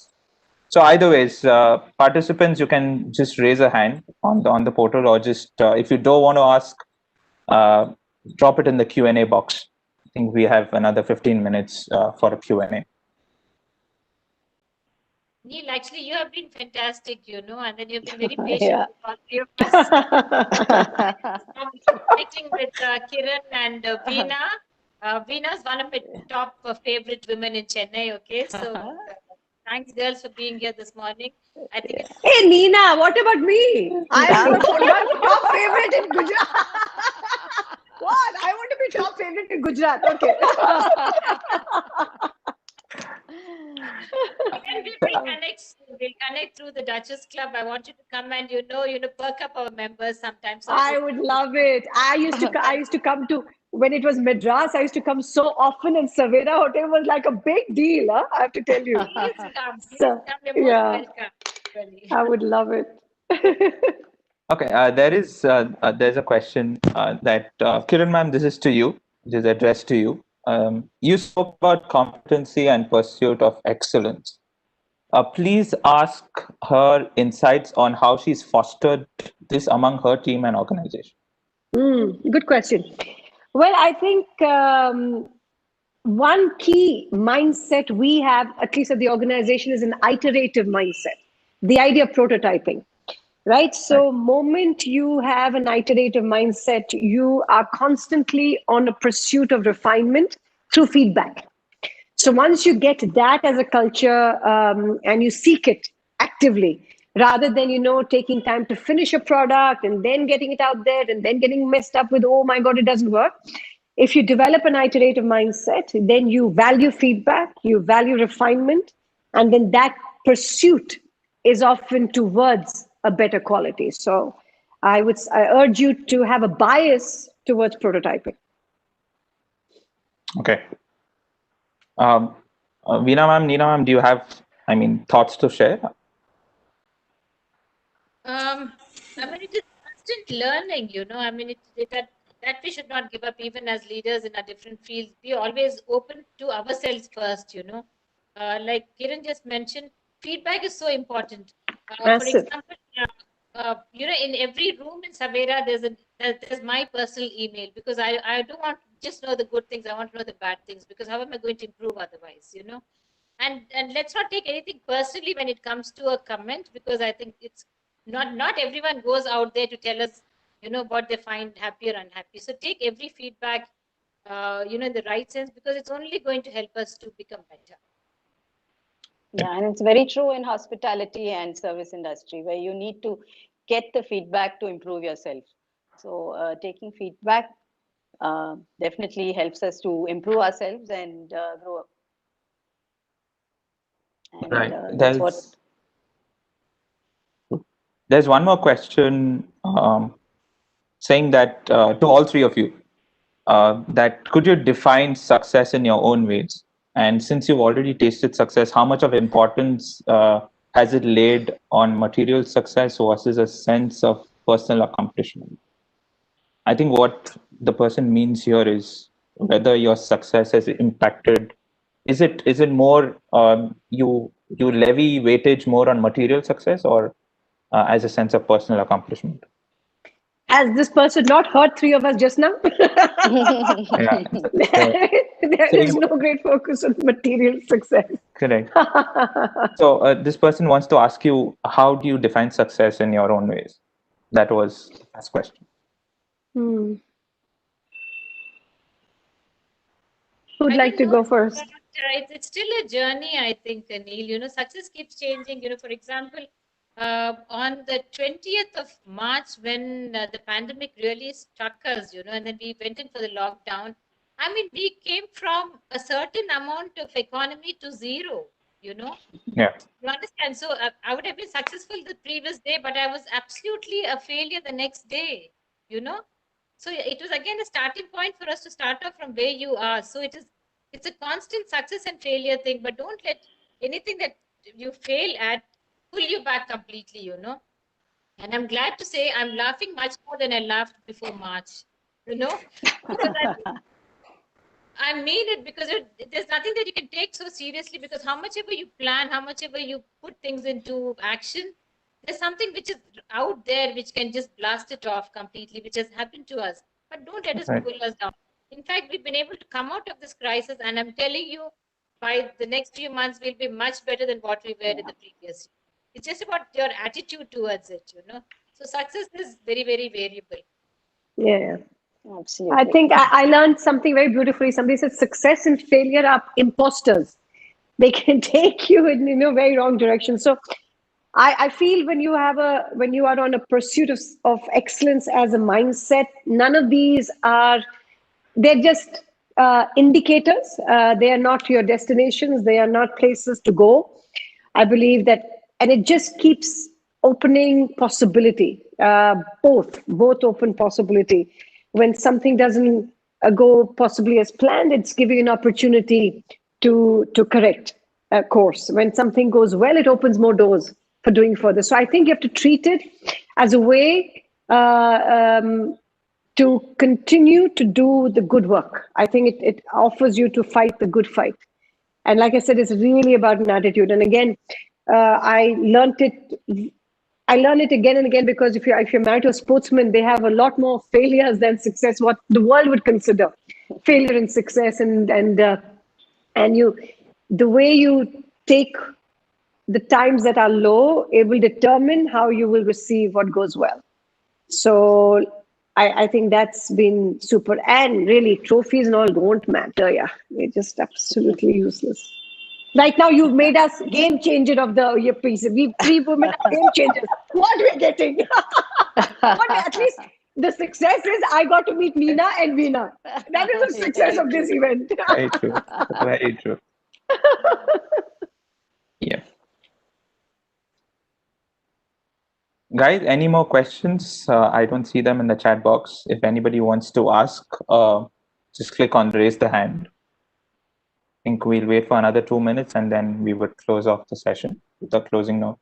So either ways, participants, you can just raise a hand on the portal, or just if you don't want to ask, drop it in the Q&A box. I think we have another 15 minutes for a Q&A. Neil, actually, you have been fantastic, and then you've been very patient with all three of us. Connecting with Kiran and Veena. Veena is one of my top favorite women in Chennai. Okay, so thanks, girls, for being here this morning. I think. Hey, Nina, what about me? I'm one top favorite in Gujarat. What? I want to be top favorite in Gujarat. Okay. And we'll connect through the Duchess Club. I want you to come and perk up our members sometimes. So I would love it. I used to come to, when it was Madras, I used to come so often, and Savera Hotel was like a big deal. Huh? I have to tell you. Please come. You're most welcome. I would love it. Okay, there's a question that Kiran ma'am, this is to you. It is addressed to you. You spoke about competency and pursuit of excellence. Please ask her insights on how she's fostered this among her team and organization. Good question. Well, I think one key mindset we have, at least at the organization, is an iterative mindset. The idea of prototyping. Right. So moment you have an iterative mindset, you are constantly on a pursuit of refinement through feedback. So once you get that as a culture and you seek it actively, rather than, taking time to finish a product and then getting it out there and then getting messed up with, oh my God, it doesn't work. If you develop an iterative mindset, then you value feedback, you value refinement, and then that pursuit is often towards a better quality. So I urge you to have a bias towards prototyping. Okay. Veena ma'am, Neena ma'am, do you have, thoughts to share? I mean, it is constant learning, I mean, that we should not give up even as leaders in our different fields. Be always open to ourselves first. Like Kiran just mentioned, feedback is so important. For Massive. example, in every room in Savera, there's my personal email because I don't want to just know the good things. I want to know the bad things because how am I going to improve otherwise? And let's not take anything personally when it comes to a comment because I think it's not everyone goes out there to tell us what they find happy or unhappy. So take every feedback in the right sense because it's only going to help us to become better. Yeah, and it's very true in hospitality and service industry where you need to get the feedback to improve yourself. So taking feedback definitely helps us to improve ourselves and grow up. And Right. that's what. There's one more question saying that to all three of you, that could you define success in your own ways? And since you've already tasted success, how much of importance has it laid on material success versus a sense of personal accomplishment? I think what the person means here is whether your success has impacted. Is it more you levy weightage more on material success or as a sense of personal accomplishment? Has this person not heard three of us just now? Yeah. There is no great focus on material success. Correct. So this person wants to ask you, how do you define success in your own ways? That was the first question. Hmm. Who'd I like don't to know. go first? It's still a journey, I think, Anil. Success keeps changing. For example, on the 20th of March, when the pandemic really struck us, and then we went in for the lockdown. I mean, we came from a certain amount of economy to zero, you know. Yeah. You understand? So I would have been successful the previous day, but I was absolutely a failure the next day, you know. So it was again a starting point for us to start off from where you are. So it's a constant success and failure thing, but don't let anything that you fail at pull you back completely. And I'm glad to say I'm laughing much more than I laughed before March, because I mean it because there's nothing that you can take so seriously because how much ever you plan, how much ever you put things into action, there's something which is out there which can just blast it off completely, which has happened to us. But don't let us Right. pull us down. In fact, we've been able to come out of this crisis, and I'm telling you, by the next few months, we'll be much better than what we were in the previous year. It's just about your attitude towards it. So success is very, very variable. Yeah. I Absolutely. think I learned something very beautifully. Somebody said success and failure are imposters. They can take you in very wrong direction. So I feel when you are on a pursuit of excellence as a mindset, none of these are, they're just indicators. They are not your destinations. They are not places to go. I believe that, and it just keeps opening possibility. Both open possibility. When something doesn't go possibly as planned, it's giving an opportunity to correct a course. When something goes well, it opens more doors for doing further. So I think you have to treat it as a way to continue to do the good work. I think it offers you to fight the good fight. And like I said, it's really about an attitude. And again, I learned it. I learn it again and again because if you're married to a sportsman, they have a lot more failures than success. What the world would consider failure and success, and the way you take the times that are low, it will determine how you will receive what goes well. So I think that's been super. And really, trophies and all don't matter. Yeah, they're just absolutely useless. Right now, you've made us game changer of the year piece. We three women are game changers. What we're getting? At least the success is I got to meet Nina and Veena. That is the success of this event. Very true. Very true. Yeah. Guys, any more questions? I don't see them in the chat box. If anybody wants to ask, just click on raise the hand. think we'll wait for another 2 minutes and then we would close off the session with a closing note.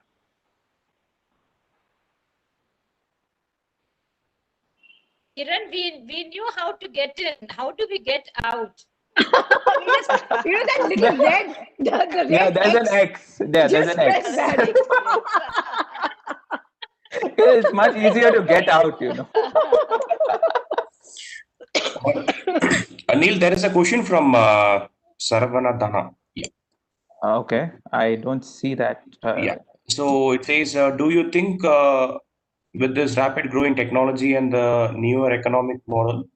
Kiran, we knew how to get in. How do we get out? That little red, the red Yeah, there's an X. Yeah, there's Just an X. press that. It's much easier to get out, Anil, there is a question from Saravana Dana. Yeah. Okay, I don't see that. Yeah. So it says, do you think with this rapid growing technology and the newer economic model,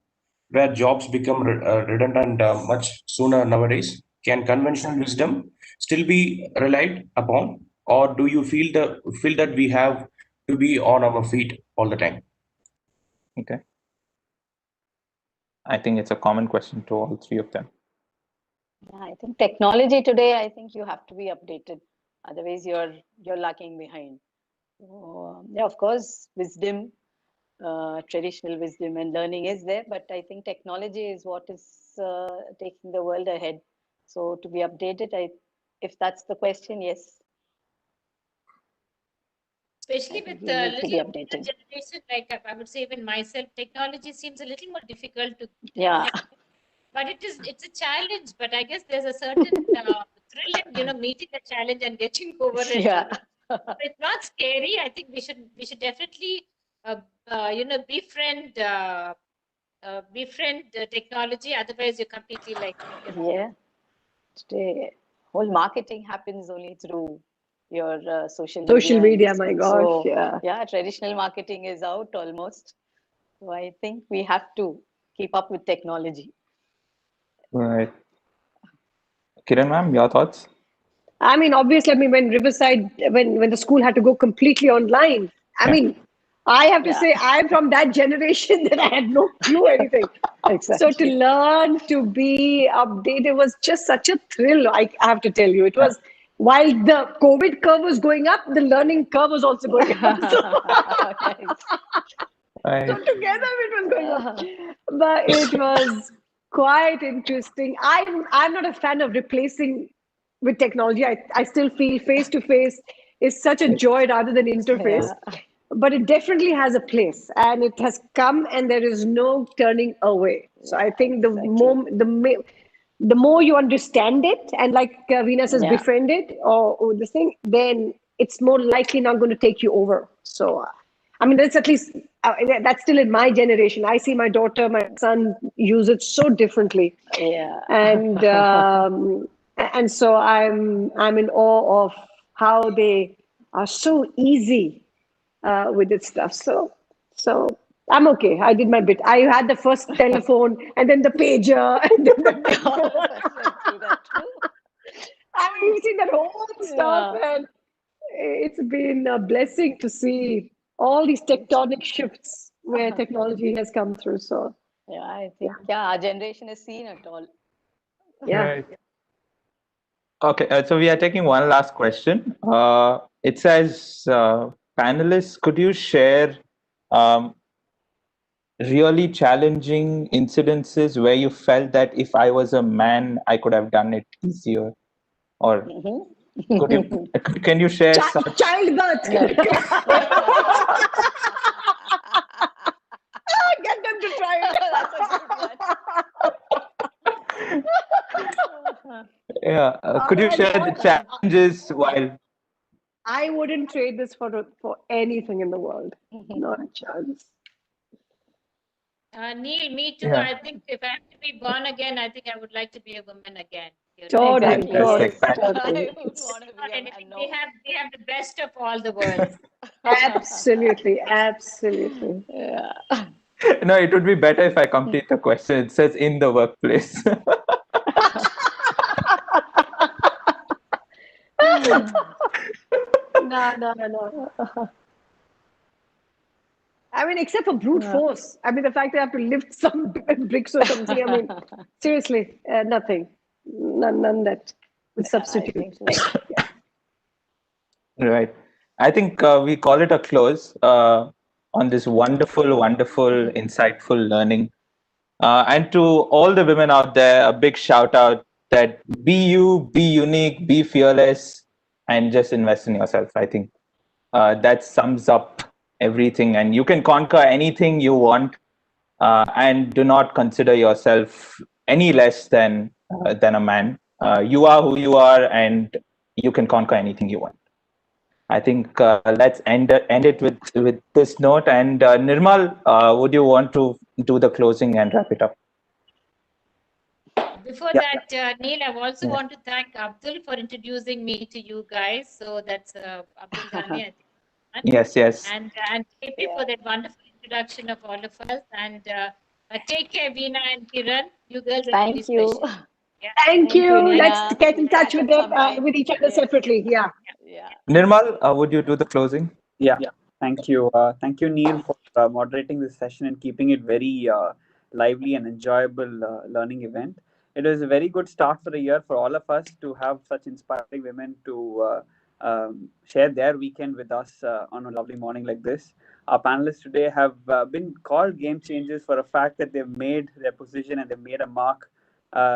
where jobs become redundant much sooner nowadays, can conventional wisdom still be relied upon, or do you feel that we have to be on our feet all the time? Okay. I think it's a common question to all three of them. Yeah, I think technology today, I think you have to be updated. Otherwise, you're lagging behind. So, yeah, of course, wisdom, traditional wisdom and learning is there, but I think technology is what is taking the world ahead. So to be updated, if that's the question, yes. Especially I think with we the need to be little updated. generation, like I would say, even myself, technology seems a little more difficult to Yeah. connect. But it's a challenge. But I guess there's a certain thrill in meeting the challenge and getting over it. Yeah. But it's not scary. I think we should definitely befriend technology. Otherwise, you're completely like Yeah. Today, whole marketing happens only through your Social media, and my stuff. gosh, So, yeah. traditional marketing is out almost. So I think we have to keep up with technology. Right. Kiran ma'am, your thoughts? I mean, obviously, when Riverside, when the school had to go completely online, I mean, I have to say, I'm from that generation that I had no clue anything. So to learn, to be updated was just such a thrill. I have to tell you, it was while the COVID curve was going up, the learning curve was also going up. So together it was going up. But it was quite interesting. I'm not a fan of replacing with technology. I still feel face to face is such a joy rather than interface. But it definitely has a place, and it has come, and there is no turning away. So I think the more you understand it, and like Veena says, befriend it or this thing, then it's more likely not going to take you over. So I mean, that's at least that's still in my generation. I see my daughter, my son use it so differently. Yeah. And so I'm in awe of how they are so easy with this stuff. So I'm okay. I did my bit. I had the first telephone and then the pager and then the I mean, you've seen that whole stuff, and it's been a blessing to see all these tectonic shifts where technology has come through. So I think our generation has seen it all. Yeah. Right. Okay, so we are taking one last question. It says, panelists, could you share really challenging incidences where you felt that if I was a man, I could have done it easier? Or can you share such? Childbirth. Get them to try it. Yeah, could you share the challenges while? I wouldn't trade this for anything in the world. Not a chance. Neil, me too. Yeah. I think if I have to be born again, I think I would like to be a woman again. Totally. Fantastic. Totally. They have the best of all the worlds. Absolutely. Absolutely. Yeah. No, it would be better if I complete the question. It says in the workplace. No. I mean, except for brute force. I mean, the fact that I have to lift some bricks or something. I mean, seriously, nothing. None that would substitute. Right. I think we call it a close on this wonderful, insightful learning. And to all the women out there, a big shout out. that be you, be unique, be fearless, and just invest in yourself. I think that sums up everything, and you can conquer anything you want, and do not consider yourself any less than a man. You are who you are, and you can conquer anything you want. I think let's end it with this note. And Nirmal, would you want to do the closing and wrap it up? Before Yeah. that, Neil, I also want to thank Abdul for introducing me to you guys. So that's Abdul Ghani, I think. Yes. And JP for that wonderful introduction of all of us. And take care, Veena and Kiran. You girls are really Thank you. special. Yeah. Thank Thank you, you. Nina. Let's get in We'll touch catch with up them sometime. with each other Yes. separately. Yeah. Yeah. Nirmal, would you do the closing? Yeah, thank you. Thank you, Neil, for moderating this session and keeping it very lively and enjoyable learning event. It was a very good start for the year for all of us to have such inspiring women to share their weekend with us on a lovely morning like this. Our panelists today have been called game changers for a fact that they've made their position and they've made a mark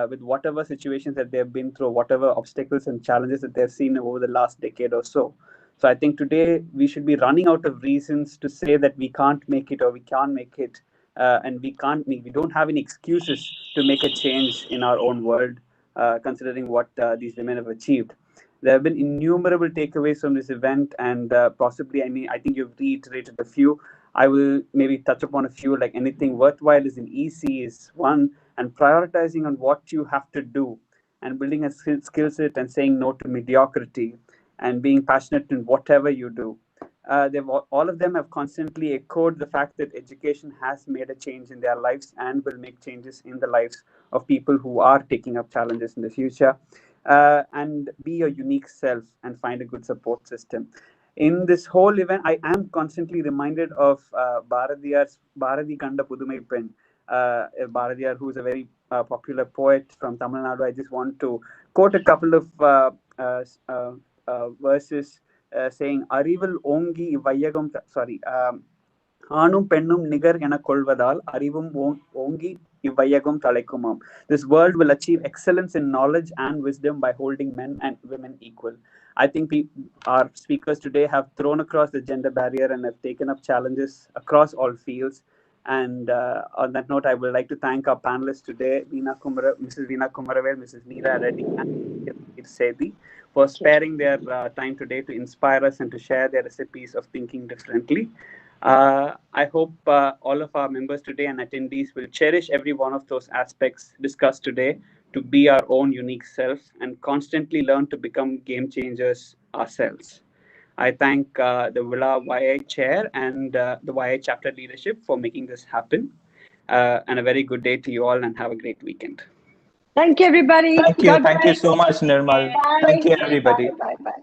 with whatever situations that they've been through, whatever obstacles and challenges that they've seen over the last decade or so. So I think today we should be running out of reasons to say that we can't make it or we can't make it, and we don't have any excuses to make a change in our own world, considering what these women have achieved. There have been innumerable takeaways from this event, and possibly, I think you've reiterated a few. I will maybe touch upon a few, like anything worthwhile is in EC is one, and prioritizing on what you have to do, and building a skill set and saying no to mediocrity and being passionate in whatever you do. All of them have constantly echoed the fact that education has made a change in their lives and will make changes in the lives of people who are taking up challenges in the future. And be your unique self and find a good support system. In this whole event, I am constantly reminded of Bharati Kanda Pudumai Pen, Bharadiyar, who's a very popular poet from Tamil Nadu. I just want to quote a couple of verses saying, Arival Ongi Vayagam, sorry, ஆணும் பெண்ணும் நிகர் என கொள்வதால் அறிவும் ஓங்கி இவ்வையகம் தலைக்குமாம். This world will achieve excellence in knowledge and wisdom by holding men and women equal. I think our speakers today have thrown across the gender barrier and have taken up challenges across all fields. And on that note, I would like to thank our panelists today, Mrs. Veena Kumaravel, Mrs. Neera Reddy, and Sethi, for sparing their time today to inspire us and to share their recipes of thinking differently. I hope all of our members today and attendees will cherish every one of those aspects discussed today to be our own unique self and constantly learn to become game changers ourselves. I thank the Villa YA chair and the YA chapter leadership for making this happen. And a very good day to you all, and have a great weekend. Thank you, everybody. Thank you. God Thank you bless. so much, Nirmal. Bye. Thank you, everybody. Bye. Bye.